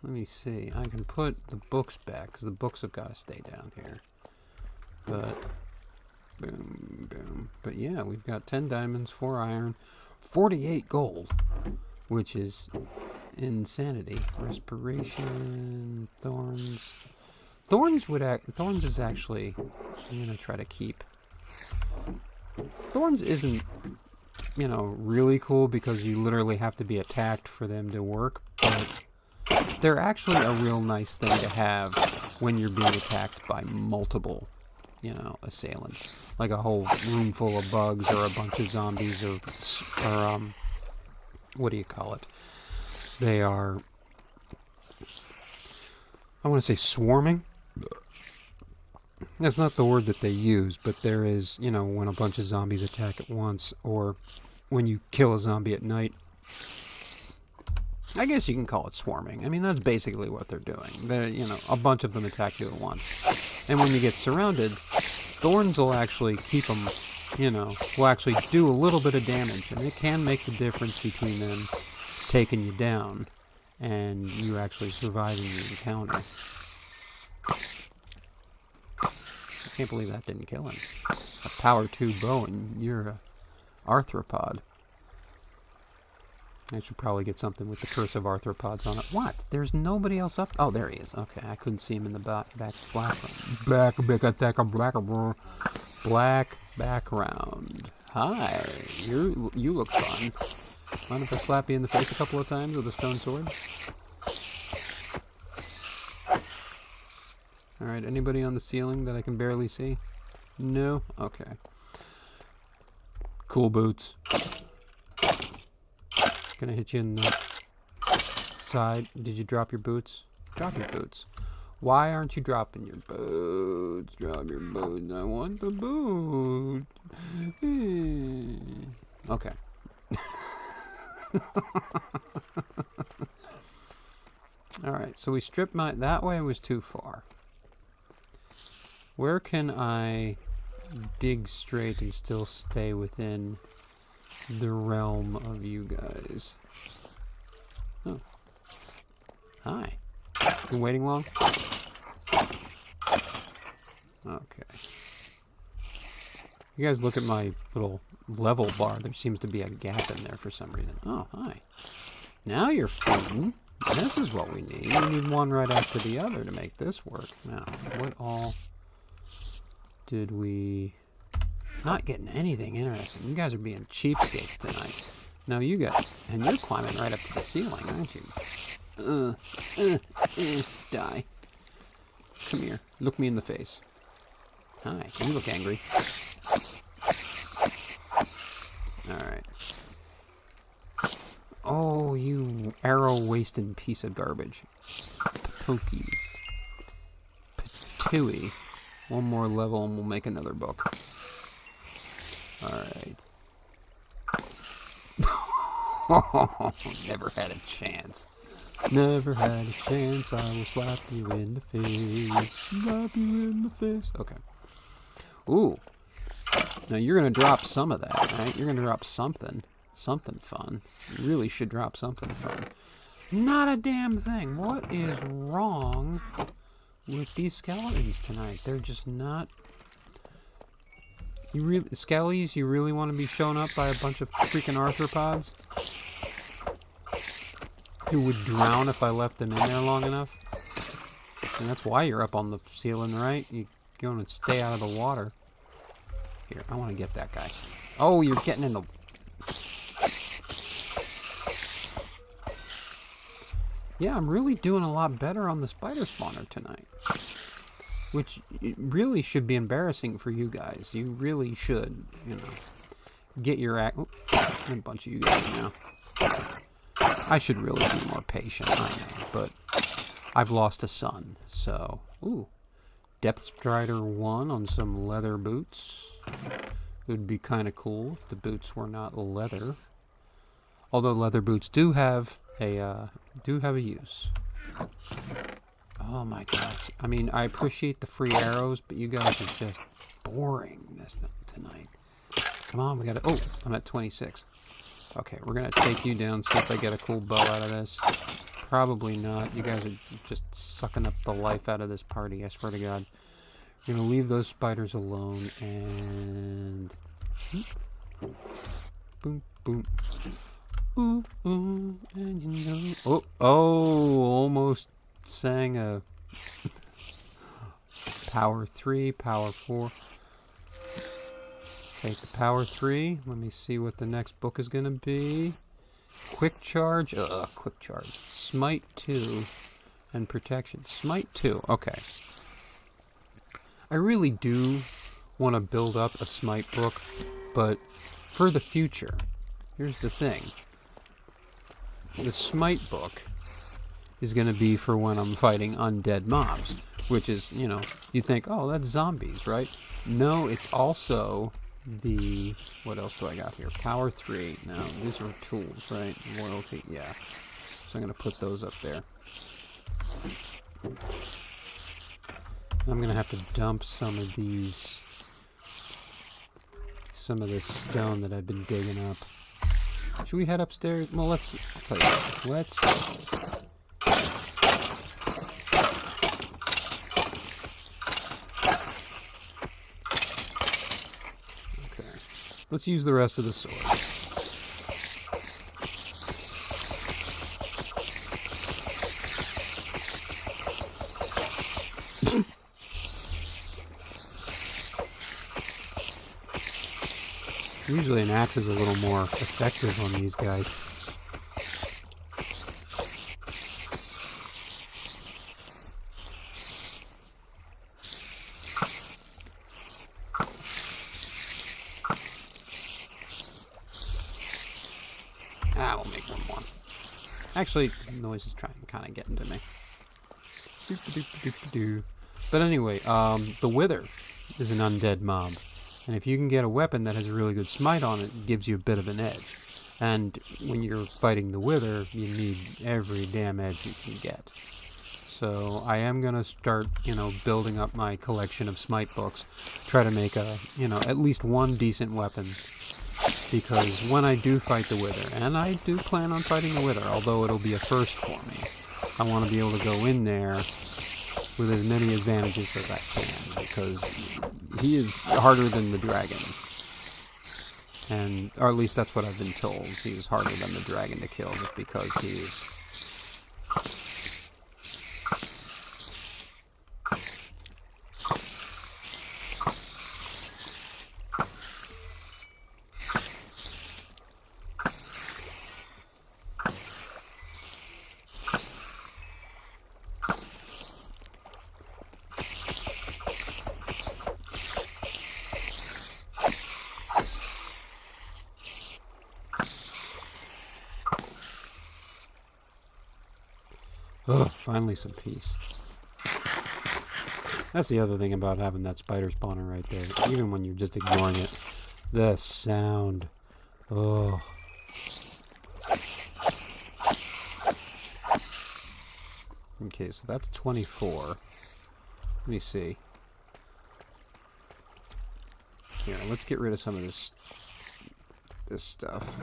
Let me see. I can put the books back, because the books have got to stay down here. But, boom, boom. But yeah, we've got 10 diamonds, 4 iron, 48 gold, which is insanity. Respiration, thorns. Thorns is actually, I'm going to try to keep. Thorns isn't, you know, really cool because you literally have to be attacked for them to work, but they're actually a real nice thing to have when you're being attacked by multiple, you know, assailants. Like a whole room full of bugs or a bunch of zombies or what do you call it? They are, I want to say swarming. That's not the word that they use, but there is, you know, when a bunch of zombies attack at once, or when you kill a zombie at night. I guess you can call it swarming. I mean, that's basically what they're doing. They're, you know, a bunch of them attack you at once. And when you get surrounded, thorns will actually keep them, you know, will actually do a little bit of damage. And it can make the difference between them taking you down and you actually surviving the encounter. I can't believe that didn't kill him. A power 2 bow and you're a arthropod. I should probably get something with the curse of arthropods on it. What? There's nobody else up? Oh, there he is. Okay, I couldn't see him in the back background. Hi, you look fun. Mind if I slap you in the face a couple of times with a stone sword? Alright, anybody on the ceiling that I can barely see? No? Okay. Cool boots. Gonna hit you in the side. Did you drop your boots? Drop your boots. Why aren't you dropping your boots? Drop your boots. I want the boot. Okay. Alright, so we stripped my... That way was too far. Where can I dig straight and still stay within the realm of you guys? Oh. Hi. Been waiting long? Okay. You guys look at my little level bar. There seems to be a gap in there for some reason. Oh, hi. Now you're feeding. This is what we need. We need one right after the other to make this work. Now, what all did we... Not getting anything interesting. You guys are being cheapskates tonight. No, you guys... And you're climbing right up to the ceiling, aren't you? Die. Come here. Look me in the face. Hi. You look angry. Alright. Oh, you arrow-wasting piece of garbage. Patoki. Patooey. One more level and we'll make another book. Alright. Never had a chance. Never had a chance. I will slap you in the face. Slap you in the face. Okay. Ooh. Now you're going to drop some of that, right? You're going to drop something. Something fun. You really should drop something fun. Not a damn thing. What is wrong with these skeletons tonight? They're just not... You really... Skellies, you really want to be shown up by a bunch of freaking arthropods? Who would drown if I left them in there long enough? And that's why you're up on the ceiling, right? You're going to stay out of the water. Here, I want to get that guy. Oh, you're getting in the... Yeah, I'm really doing a lot better on the spider spawner tonight. Which really should be embarrassing for you guys. You really should, you know, get your act... Oh, a bunch of you guys now. I should really be more patient, I know, but I've lost a son, so... Ooh. Depth Strider 1 on some leather boots. It would be kind of cool if the boots were not leather. Although leather boots do have a use. Oh my gosh. I mean, I appreciate the free arrows, but you guys are just boring this tonight. Come on, we gotta... Oh, I'm at 26. Okay, we're gonna take you down, see if I get a cool bow out of this. Probably not. You guys are just sucking up the life out of this party, I swear to God. We're gonna leave those spiders alone, and... Boom, boom. Ooh, ooh, and you know... Oh, almost sang a... Power 3, Power 4. Take the Power 3. Let me see what the next book is gonna be. Quick Charge. Quick Charge. Smite 2 and Protection. Smite 2. Okay. I really do want to build up a Smite book, but for the future, here's the thing. The Smite book is going to be for when I'm fighting undead mobs, which is, you know, you think, oh, that's zombies, right? No, it's also the... What else do I got here? Power 3. Now, these are tools, right? Loyalty, yeah. So I'm going to put those up there. I'm going to have to dump some of these... Some of this stone that I've been digging up. Should we head upstairs? Well, I'll tell you what. Let's... Okay. Let's use the rest of the sword. Usually an axe is a little more effective on these guys. Ah, we'll make one more. Actually, the noise is trying kind of getting to me. But anyway, the Wither is an undead mob. And if you can get a weapon that has a really good smite on it, it gives you a bit of an edge. And when you're fighting the Wither, you need every damn edge you can get. So I am going to start, you know, building up my collection of smite books. Try to make a, you know, at least one decent weapon. Because when I do fight the Wither, and I do plan on fighting the Wither, although it'll be a first for me, I want to be able to go in there with as many advantages as I can, because he is harder than the dragon. And, or at least that's what I've been told. He is harder than the dragon to kill, just because he is... Ugh, finally some peace. That's the other thing about having that spider spawner right there. Even when you're just ignoring it. The sound. Oh. Okay, so that's 24. Let me see. Here, let's get rid of some of this stuff.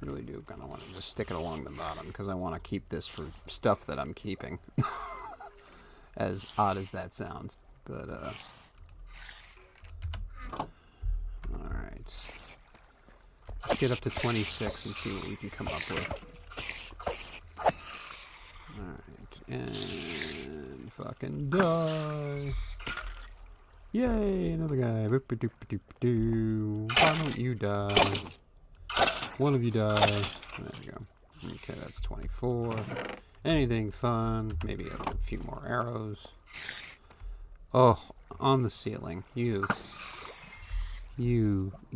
Really do kind of want to just stick it along the bottom because I want to keep this for stuff that I'm keeping. As odd as that sounds, but alright. Let's get up to 26 and see what we can come up with. Alright, and fucking die. Yay, another guy. Why don't you die? One of you die. There we go. Okay, that's 24. Anything fun? Maybe a few more arrows. Oh, on the ceiling. You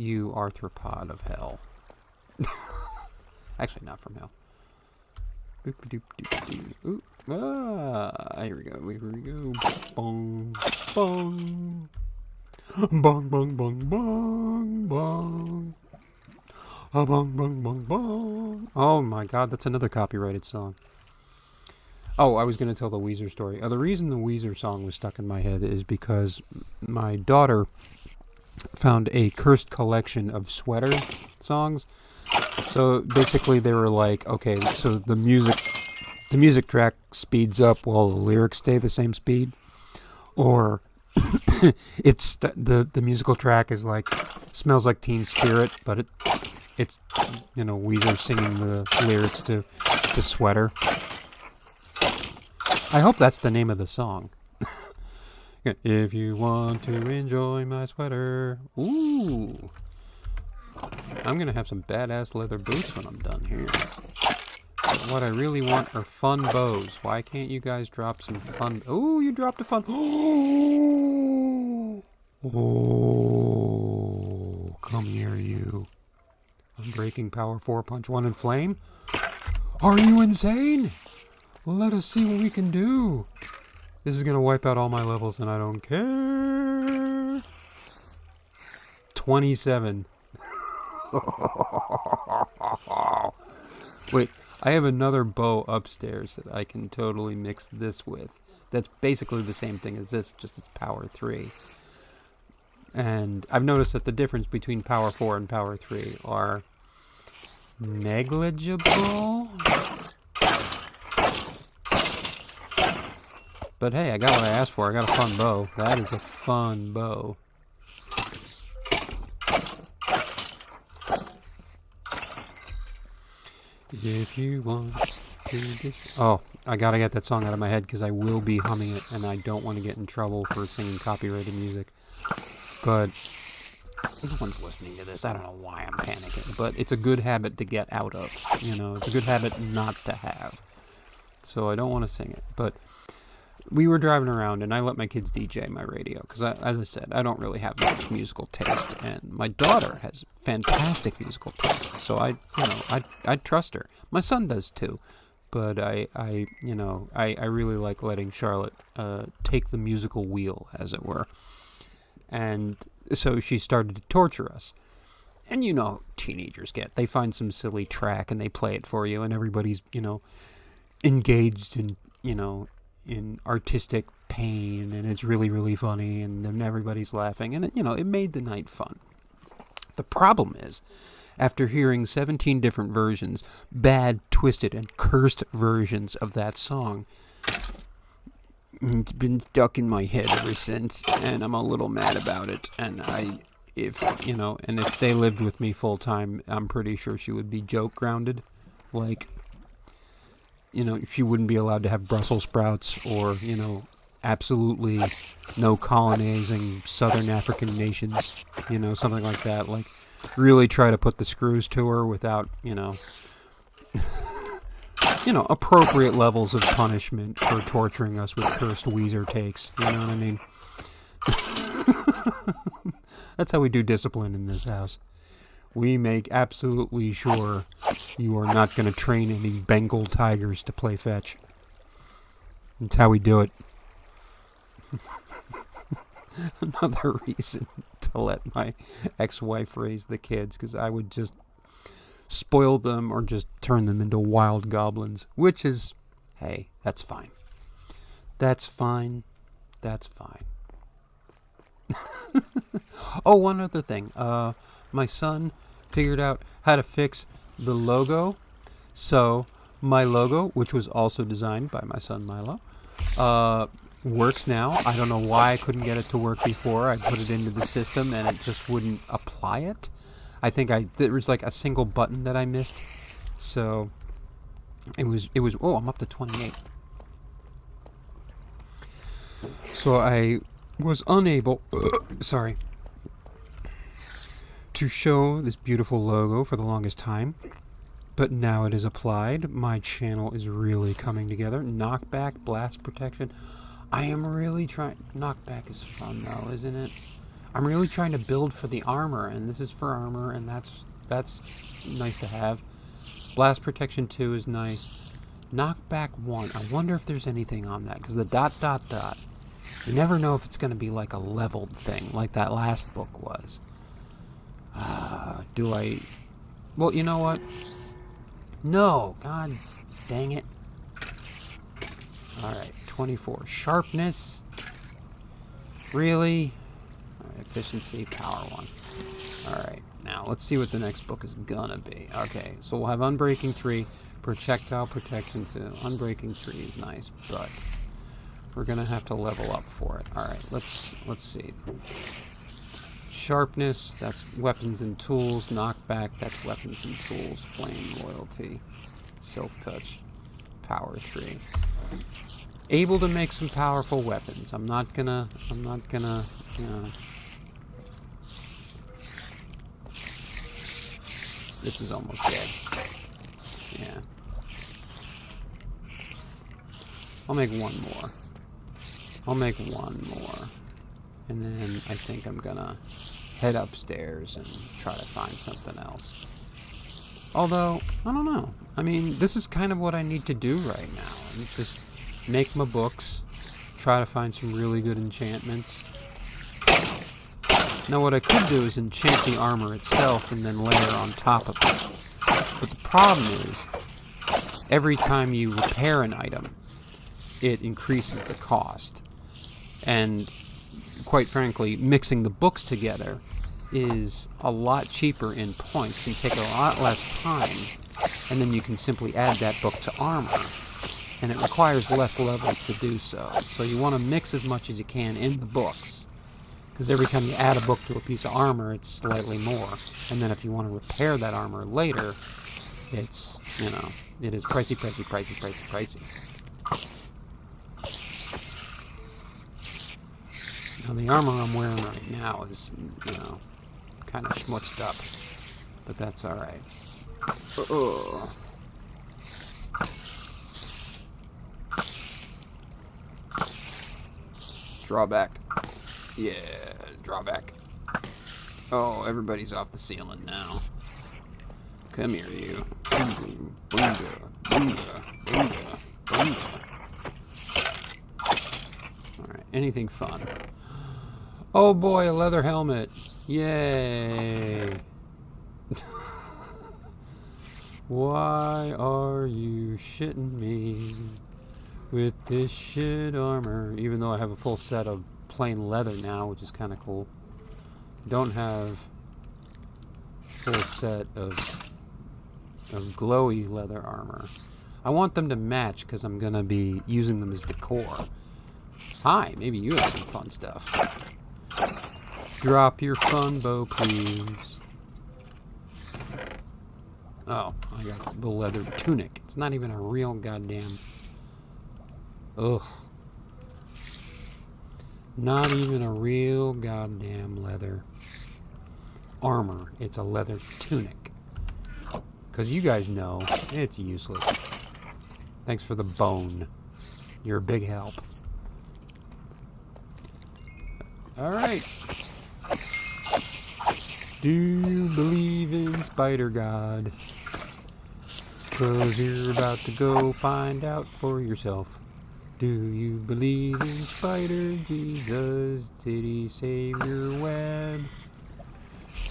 arthropod of hell. Actually, not from hell. Ooh. Ah, here we go. Here we go. Bong, bong. Bong, bong, bong, bong, bong. Ah, bong, bong, bong, bong. Oh my god, that's another copyrighted song. Oh, I was going to tell the Weezer story. The reason the Weezer song was stuck in my head is because my daughter found a cursed collection of sweater songs. So basically they were like, okay, so the music track speeds up while the lyrics stay the same speed, or it's the musical track is like Smells Like Teen Spirit, but it's Weezer singing the lyrics to Sweater. I hope that's the name of the song. If you want to enjoy my sweater. Ooh. I'm going to have some badass leather boots when I'm done here. But what I really want are fun bows. Why can't you guys drop some fun... Oh, you dropped a fun... Oh, come here, you. Unbreaking Power 4 Punch 1 and Flame? Are you insane? Let us see what we can do. This is going to wipe out all my levels and I don't care. 27. Wait, I have another bow upstairs that I can totally mix this with. That's basically the same thing as this, just it's power 3. And I've noticed that the difference between power 4 and power 3 are negligible. But hey, I got what I asked for. I got a fun bow. That is a fun bow. If you want to oh, I gotta get that song out of my head because I will be humming it and I don't want to get in trouble for singing copyrighted music. But no one's listening to this. I don't know why I'm panicking. But it's a good habit to get out of. It's a good habit not to have. So I don't want to sing it. But we were driving around and I let my kids DJ my radio because, as I said, I don't really have much musical taste, and my daughter has fantastic musical taste, so I trust her. My son does too, but I really like letting Charlotte take the musical wheel, as it were, and so she started to torture us. And teenagers they find some silly track and they play it for you, and everybody's engaged in in artistic pain, and it's really, really funny, and then everybody's laughing, and it made the night fun. The problem is, after hearing 17 different versions, bad, twisted, and cursed versions of that song, it's been stuck in my head ever since, and I'm a little mad about it, and if they lived with me full time, I'm pretty sure she would be joke grounded, like, she wouldn't be allowed to have Brussels sprouts or, absolutely no colonizing Southern African nations, something like that. Like, really try to put the screws to her without, appropriate levels of punishment for torturing us with cursed Weezer takes. You know what I mean? That's how we do discipline in this house. We make absolutely sure you are not going to train any Bengal tigers to play fetch. That's how we do it. Another reason to let my ex-wife raise the kids, because I would just spoil them or just turn them into wild goblins, which is, hey, that's fine. That's fine. That's fine. Oh, one other thing. My son figured out how to fix the logo. So my logo, which was also designed by my son Milo, works now. I don't know why I couldn't get it to work before. I put it into the system and it just wouldn't apply it. I think there was like a single button that I missed. So it was, oh, I'm up to 28. So I was unable, sorry, to show this beautiful logo for the longest time. But now it is applied. My channel is really coming together. Knockback, blast protection. I am really trying... Knockback is fun though, isn't it? I'm really trying to build for the armor, and this is for armor, and that's nice to have. Blast protection 2 is nice. Knockback 1. I wonder if there's anything on that, because the ... You never know if it's going to be like a leveled thing, like that last book was. Do I... Well, you know what? No! God dang it. Alright, 24. Sharpness. Really? Alright, efficiency, power 1. Alright, now let's see what the next book is gonna be. Okay, so we'll have Unbreaking 3, Projectile Protection 2. Unbreaking 3 is nice, but we're gonna have to level up for it. Alright, let's see. Sharpness, that's weapons and tools. Knockback, that's weapons and tools. Flame, loyalty, silk touch, power 3. Able to make some powerful weapons. I'm not gonna, you know. This is almost dead. Yeah. I'll make one more. And then I think I'm gonna head upstairs and try to find something else. Although, I don't know. I mean, this is kind of what I need to do right now. And just make my books, try to find some really good enchantments. Now what I could do is enchant the armor itself and then layer on top of it. But the problem is, every time you repair an item, it increases the cost. And quite frankly, mixing the books together is a lot cheaper in points and take a lot less time, and then you can simply add that book to armor, and it requires less levels to do so. So you want to mix as much as you can in the books, because every time you add a book to a piece of armor, it's slightly more, and then if you want to repair that armor later, it's, you know, it is pricey. Now, the armor I'm wearing right now is, you know, kind of schmutzed up. But that's alright. Drawback. Yeah, drawback. Oh, everybody's off the ceiling now. Come here, you. Boonga. Alright, anything fun. Oh boy, a leather helmet. Yay. Why are you shitting me with this shit armor? Even though I have a full set of plain leather now, which is kind of cool. I don't have a full set of glowy leather armor. I want them to match because I'm going to be using them as decor. Hi, maybe you have some fun stuff. Drop your fun bow, please. Oh, I got the leather tunic. It's not even a real goddamn... Ugh. Not even a real goddamn leather armor. It's a leather tunic. Because you guys know, it's useless. Thanks for the bone. You're a big help. Alright. Do you believe in Spider God? 'Cause you're about to go find out for yourself. Do you believe in Spider Jesus? Did he save your web?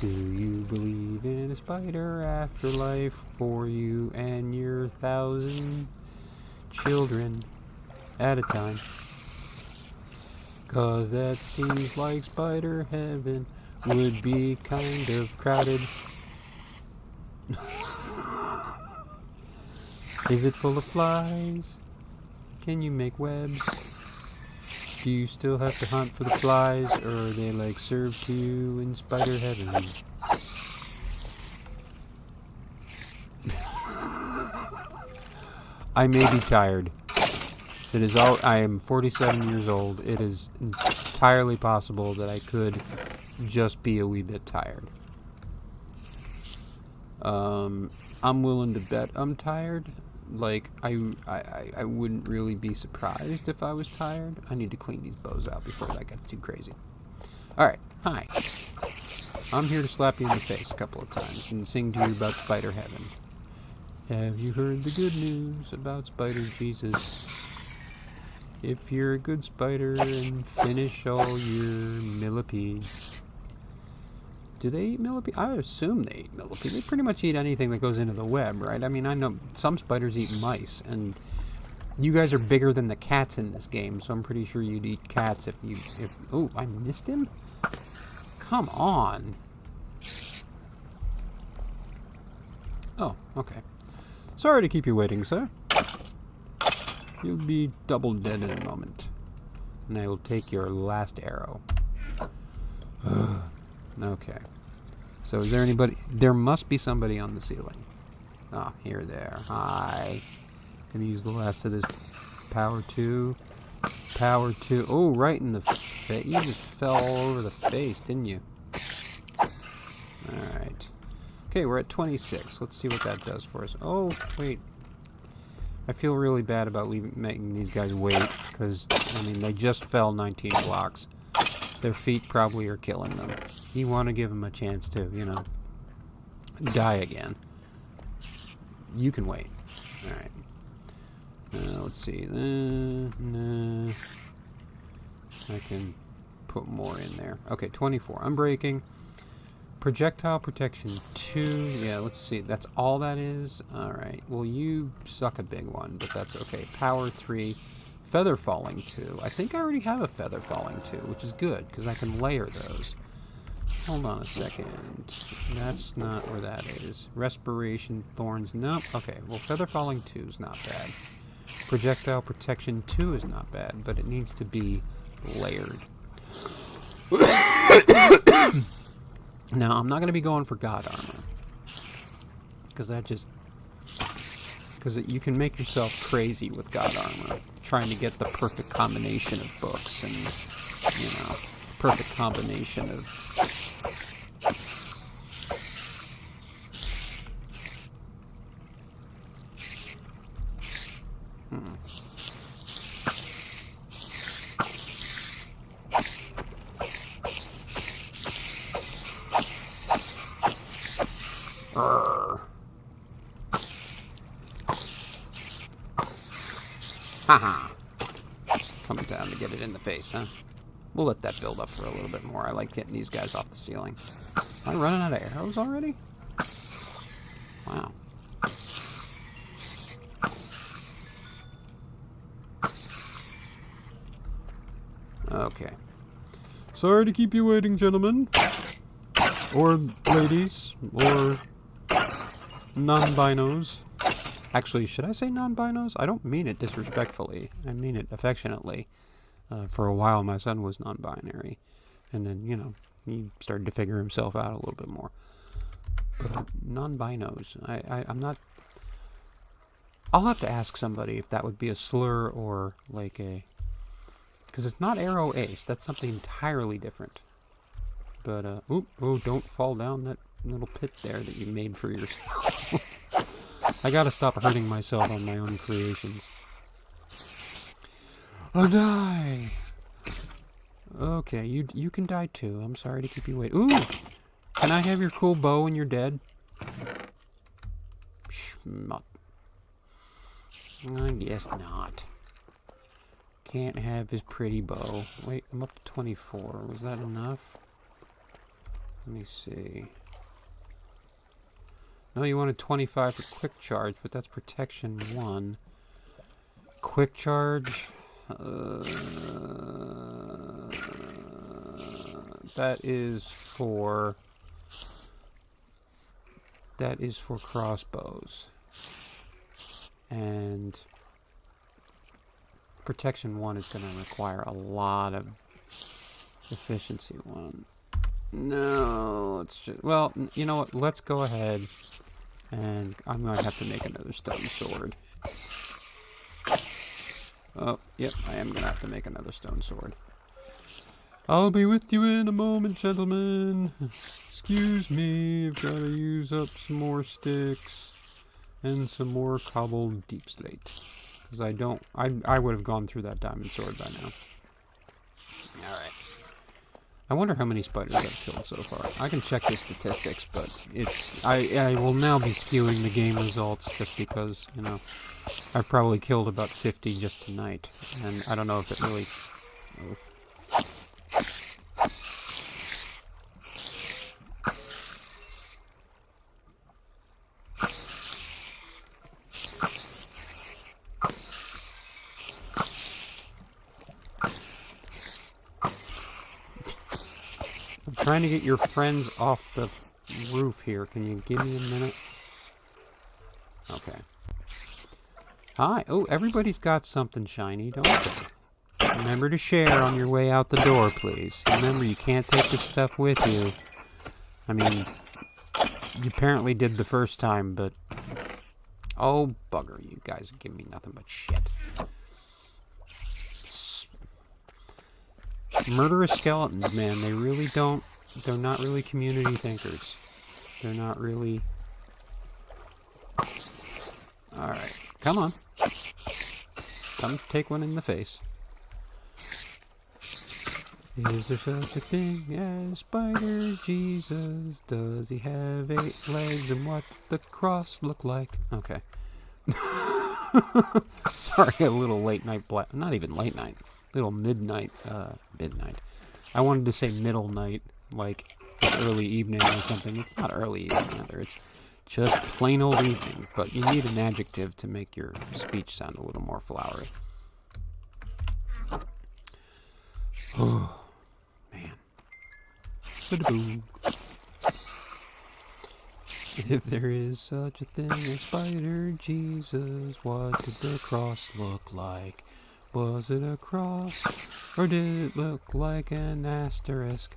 Do you believe in a spider afterlife for you and your 1,000 children at a time? 'Cause that seems like spider heaven would be kind of crowded. Is it full of flies? Can you make webs? Do you still have to hunt for the flies, or are they like served to you in spider heaven? I may be tired. It is all. I am 47 years old. It is entirely possible that I could just be a wee bit tired. I'm willing to bet I'm tired. Like, I wouldn't really be surprised if I was tired. I need to clean these bows out before that gets too crazy. Alright, hi. I'm here to slap you in the face a couple of times and sing to you about Spider Heaven. Have you heard the good news about Spider Jesus? If you're a good spider and finish all your millipedes. Do they eat millipede? I assume they eat millipede. They pretty much eat anything that goes into the web, right? I mean, I know some spiders eat mice, and you guys are bigger than the cats in this game, so I'm pretty sure you'd eat cats if... Oh, I missed him? Come on. Oh, okay. Sorry to keep you waiting, sir. You'll be double dead in a moment. And I will take your last arrow. Okay. So is there anybody? There must be somebody on the ceiling. Ah, here, there. Hi. Gonna use the last of this power 2. Power 2. Oh, right in the face. You just fell all over the face, didn't you? Alright. Okay, we're at 26. Let's see what that does for us. Oh, wait. I feel really bad about making these guys wait, because, I mean, they just fell 19 blocks. Their feet probably are killing them. You want to give them a chance to, you know, die again. You can wait. Alright. Let's see. I can put more in there. Okay, 24. Unbreaking. Projectile protection 2. Yeah, let's see. That's all that is? Alright. Well, you suck a big one, but that's okay. Power 3. Feather falling 2. I think I already have a feather falling 2, which is good, because I can layer those. Hold on a second. That's not where that is. Respiration, thorns, nope. Okay, well, feather falling 2 is not bad. Projectile protection 2 is not bad, but it needs to be layered. Now, I'm not going to be going for God armor, because that just... Because you can make yourself crazy with God armor, trying to get the perfect combination of books and, you know, perfect combination of... Haha. Coming down to get it in the face, huh? We'll let that build up for a little bit more. I like getting these guys off the ceiling. Am I running out of arrows already? Wow. Okay. Sorry to keep you waiting, gentlemen. Or ladies. Or non-binos. Actually, should I say non-binos? I don't mean it disrespectfully. I mean it affectionately. For a while, my son was non-binary. And then, you know, he started to figure himself out a little bit more. But non-binos. I'm not... I'll have to ask somebody if that would be a slur or like a... Because it's not arrow ace. That's something entirely different. But, oh, don't fall down that little pit there that you made for yourself. I gotta stop hurting myself on my own creations. Oh, die! Okay, you can die too. I'm sorry to keep you waiting. Ooh! Can I have your cool bow when you're dead? Schmut. I guess not. Can't have his pretty bow. Wait, I'm up to 24. Was that enough? Let me see. No, you wanted 25 for quick charge, but that's protection 1. Quick charge. That is for crossbows. And protection 1 is going to require a lot of efficiency 1. No, let's just, well, you know what? Let's go ahead, and I'm going to have to make another stone sword. Oh, yep, I am going to have to make another stone sword. I'll be with you in a moment, gentlemen. Excuse me, I've got to use up some more sticks and some more cobbled deep slate. Because I would have gone through that diamond sword by now. Alright. I wonder how many spiders I've killed so far. I can check the statistics, but I will now be skewing the game results just because, you know, I've probably killed about 50 just tonight, and I don't know if it really... Oh. I'm trying to get your friends off the roof here. Can you give me a minute? Okay. Hi. Oh, everybody's got something shiny, don't they? Remember to share on your way out the door, please. Remember, you can't take this stuff with you. I mean, you apparently did the first time, but... Oh, bugger. You guys give me nothing but shit. Murderous skeletons, man. They really don't... They're not really community thinkers. They're not really... Alright. Come on. Come take one in the face. Is there such a thing as Spider Jesus? Does he have 8 legs? And what the cross look like? Okay. Sorry, a little late night not even late night. Little midnight. I wanted to say middle night, like it's early evening or something. It's not early evening either. It's just plain old evening. But you need an adjective to make your speech sound a little more flowery. Oh, man. Ba-da-boom. If there is such a thing as Spider Jesus, what did the cross look like? Was it a cross, or did it look like an asterisk?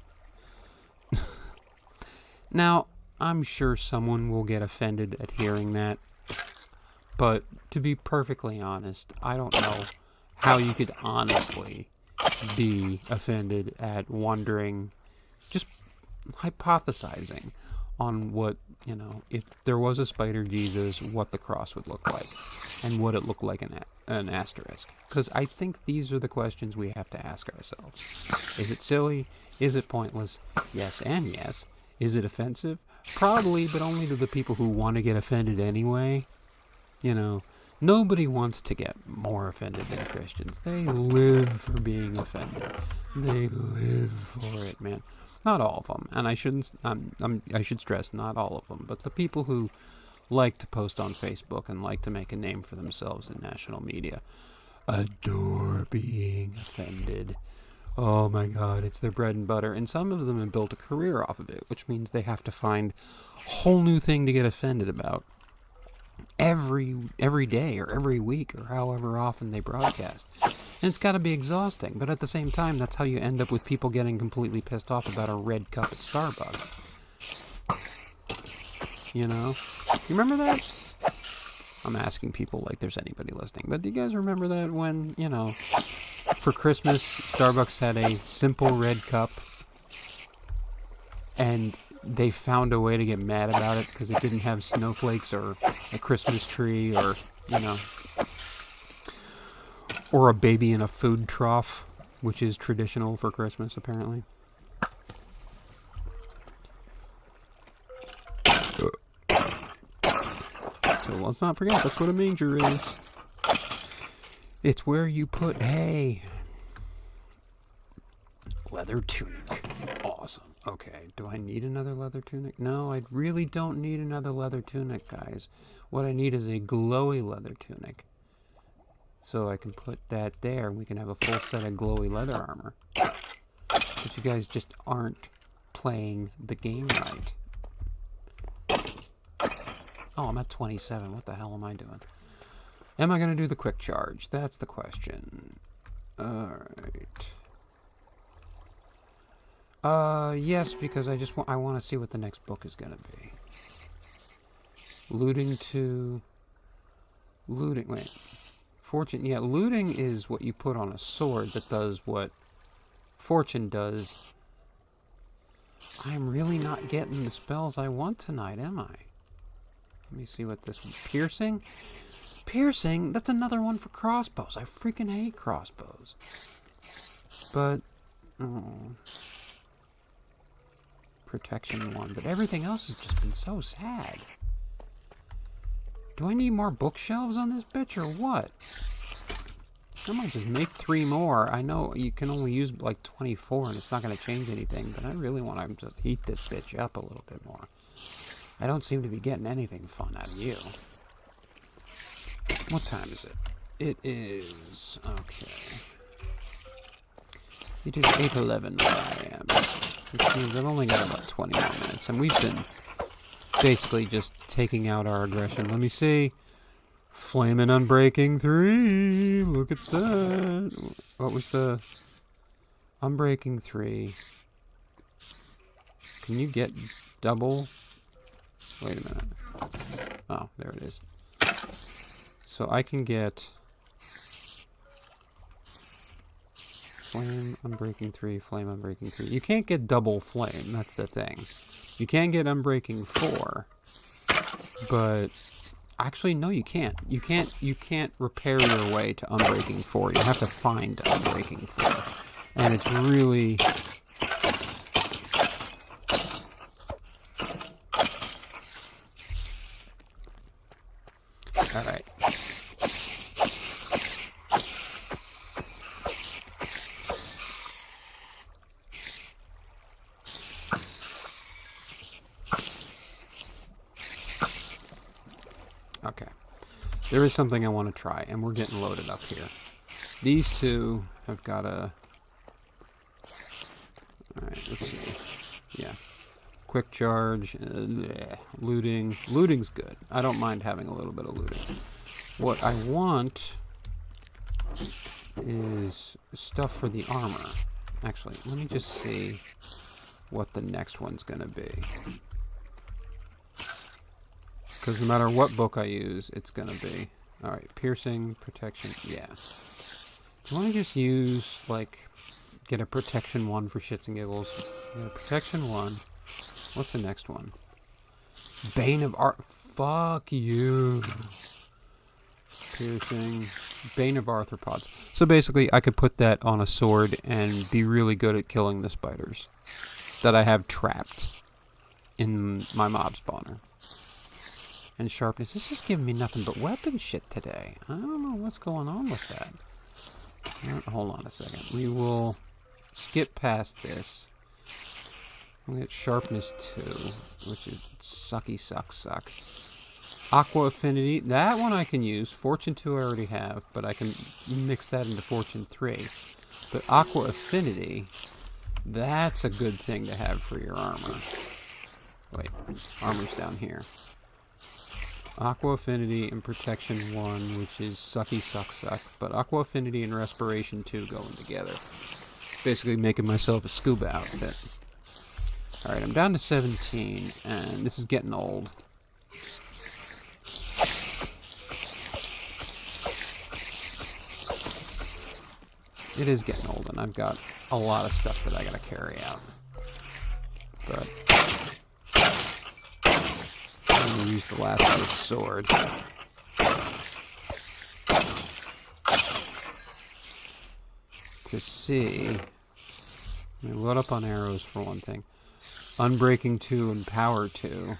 Now, I'm sure someone will get offended at hearing that, but to be perfectly honest, I don't know how you could honestly be offended at wondering, just hypothesizing on what, you know, if there was a Spider Jesus, what the cross would look like, and would it look like an asterisk? Because I think these are the questions we have to ask ourselves. Is it silly? Is it pointless? Yes and yes. Is it offensive? Probably, but only to the people who want to get offended anyway. You know, nobody wants to get more offended than Christians. They live for being offended. They live for it, man. Not all of them, and I should stress, not all of them, but the people who like to post on Facebook and like to make a name for themselves in national media adore being offended. Oh my God, it's their bread and butter, and some of them have built a career off of it, which means they have to find a whole new thing to get offended about every day or every week or however often they broadcast. And it's got to be exhausting, but at the same time, that's how you end up with people getting completely pissed off about a red cup at Starbucks. You know? You remember that? I'm asking people like there's anybody listening, but do you guys remember that when, you know, for Christmas, Starbucks had a simple red cup, and they found a way to get mad about it because it didn't have snowflakes or a Christmas tree or, you know, or a baby in a food trough, which is traditional for Christmas, apparently. let's not forget, that's what a manger is. It's where you put hay. Leather tunic. Awesome. Okay, do I need another leather tunic? No, I really don't need another leather tunic, guys. What I need is a glowy leather tunic. So I can put that there, and we can have a full set of glowy leather armor. But you guys just aren't playing the game right. Oh, I'm at 27. What the hell am I doing? Am I going to do the quick charge? That's the question. Alright. Yes, because I want to see what the next book is going to be. Looting. Wait. Fortune. Yeah, looting is what you put on a sword that does what fortune does. I'm really not getting the spells I want tonight, am I? Let me see what this one... Piercing? Piercing? That's another one for crossbows. I freaking hate crossbows. But... Oh... Protection 1, but everything else has just been so sad. Do I need more bookshelves on this bitch or what? I might just make 3 more. I know you can only use like 24 and it's not going to change anything, but I really want to just heat this bitch up a little bit more. I don't seem to be getting anything fun out of you. What time is it? It is... okay. It is 8:11 where I am. Which means I've only got about 20 more minutes. And we've been basically just taking out our aggression. Let me see. Flamin' Unbreaking 3. Look at that. What was the... Unbreaking 3. Can you get double... Wait a minute. Oh, there it is. So I can get... Flame, Unbreaking 3, Flame, Unbreaking 3. You can't get double Flame, that's the thing. You can get Unbreaking 4, but... Actually, no, you can't. You can't repair your way to Unbreaking 4. You have to find Unbreaking 4. And it's really... Alright. Okay. There is something I want to try, and we're getting loaded up here. These two have got a... Alright, let's see. Yeah. Quick charge. Looting. Looting's good. I don't mind having a little bit of looting. What I want is stuff for the armor. Actually, let me just see what the next one's going to be. Because no matter what book I use, it's going to be... Alright, piercing, protection, yeah. Do you want to just use, like, get a protection 1 for shits and giggles? Get a protection 1. What's the next one? Bane of Art... Fuck you. Piercing. Bane of Arthropods. So basically, I could put that on a sword and be really good at killing the spiders that I have trapped in my mob spawner. And sharpness. It's just giving me nothing but weapon shit today. I don't know what's going on with that. Hold on a second. We will skip past this. We'll get sharpness 2, which is sucky suck. Aqua Affinity. That one I can use. Fortune 2 I already have, but I can mix that into Fortune 3. But Aqua Affinity, that's a good thing to have for your armor. Wait, armor's down here. Aqua Affinity and Protection 1, which is sucky suck. But Aqua Affinity and Respiration 2 going together. Basically making myself a scuba outfit. Alright, I'm down to 17, and this is getting old. It is getting old, and I've got a lot of stuff that I gotta carry out. But... I'm gonna use the last of this sword. To see... Let me load up on arrows for one thing. Unbreaking 2 and Power 2.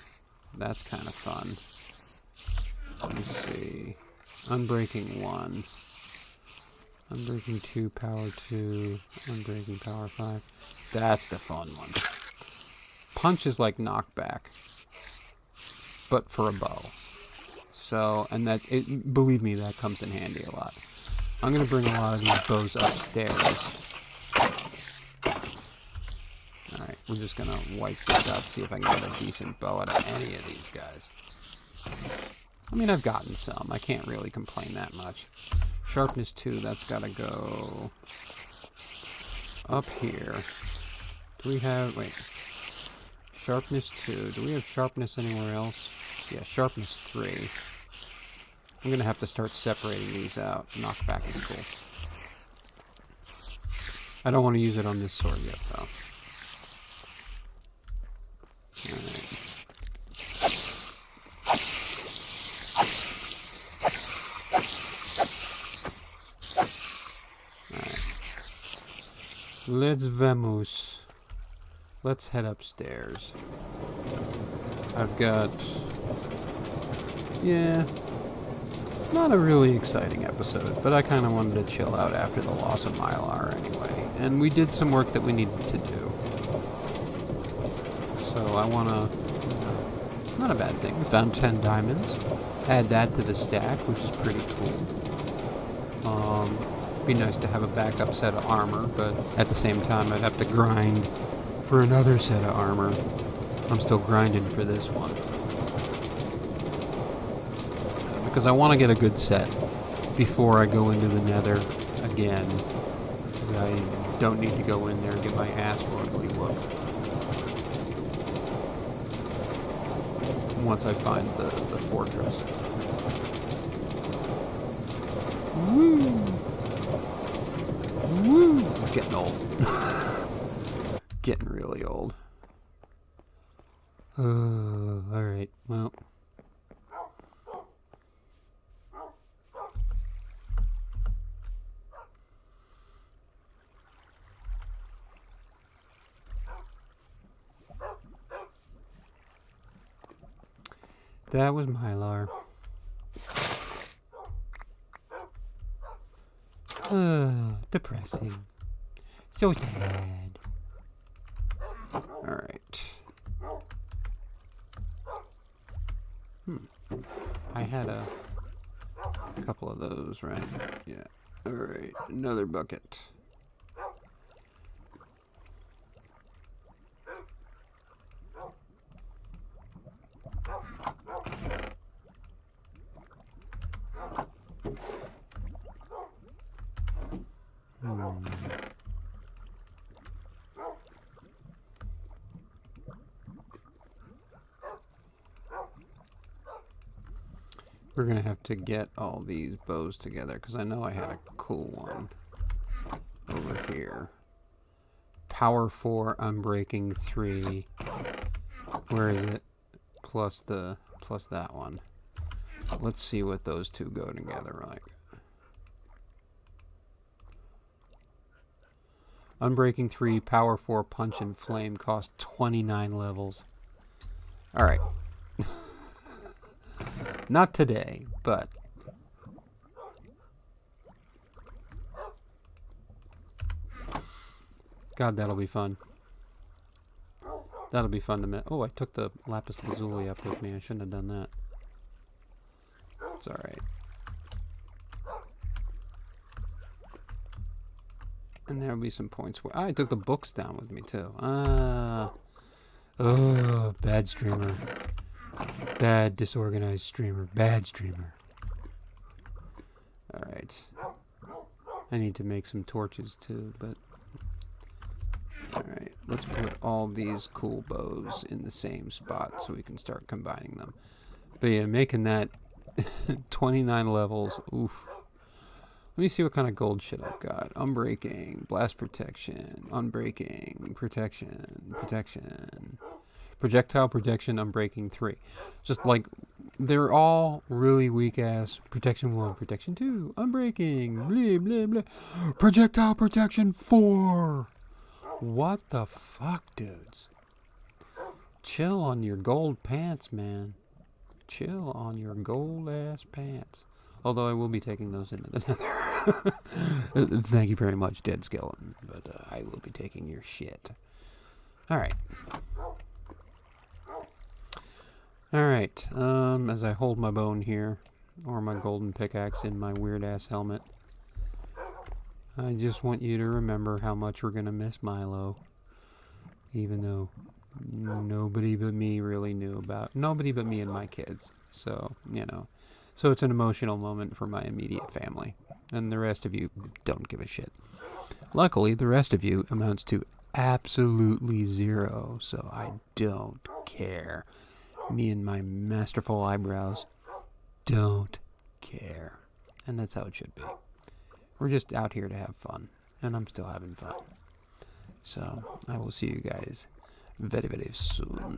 That's kind of fun. Let me see. Unbreaking 1. Unbreaking 2, power 2. Unbreaking power 5. That's the fun one. Punch is like knockback, but for a bow. So, and that, believe me, that comes in handy a lot. I'm going to bring a lot of these bows upstairs. Alright, we're just going to wipe this out, see if I can get a decent bow out of any of these guys. I mean, I've gotten some. I can't really complain that much. Sharpness 2, that's got to go up here. Do we have, wait, sharpness 2. Do we have sharpness anywhere else? Yeah, sharpness 3. I'm going to have to start separating these out. Knockback is cool. I don't want to use it on this sword yet, though. Alright. Let's vamos. Let's head upstairs. I've got... yeah... not a really exciting episode, but I kind of wanted to chill out after the loss of Milor anyway. And we did some work that we needed to do. So I want to... not a bad thing. We found 10 diamonds. Add that to the stack, which is pretty cool. Be nice to have a backup set of armor, but at the same time I'd have to grind for another set of armor. I'm still grinding for this one. Because I want to get a good set before I go into the nether again. Because I don't need to go in there and get my ass royally whooped. Once I find the fortress. Woo! Woo! It's getting old. Getting really old. Alright, well. That was Milor. Depressing. So sad. Alright. I had a couple of those, right? Yeah. Alright, another bucket. We're gonna have to get all these bows together because I know I had a cool one over here. Power 4, Unbreaking 3. Where is it? Plus that one. Let's see what those two go together like. Unbreaking 3, Power 4, Punch and Flame cost 29 levels. Alright. Not today, but... God, that'll be fun. That'll be fun to... oh, I took the lapis lazuli up with me. I shouldn't have done that. It's alright. And there'll be some points where... I took the books down with me, too. Oh, bad streamer. Bad, disorganized streamer. Bad streamer. Alright. I need to make some torches, too, but... Alright, let's put all these cool bows in the same spot so we can start combining them. But yeah, making that 29 levels, oof. Let me see what kind of gold shit I've got. Unbreaking, blast protection, unbreaking, protection, protection, projectile protection, unbreaking 3. Just like, they're all really weak ass. Protection 1, protection 2, unbreaking, blah, blah, blah. Projectile protection 4. What the fuck, dudes? Chill on your gold pants, man. Chill on your gold ass pants. Although I will be taking those into the nether. Thank you very much, dead skeleton. But I will be taking your shit. Alright. Alright. As I hold my bone here, or my golden pickaxe in my weird ass helmet, I just want you to remember how much we're gonna miss Milo. Even though nobody but me really knew about. Nobody but me and my kids. So, you know. So it's an emotional moment for my immediate family. And the rest of you don't give a shit. Luckily, the rest of you amounts to absolutely zero. So I don't care. Me and my masterful eyebrows don't care. And that's how it should be. We're just out here to have fun. And I'm still having fun. So I will see you guys very, very soon.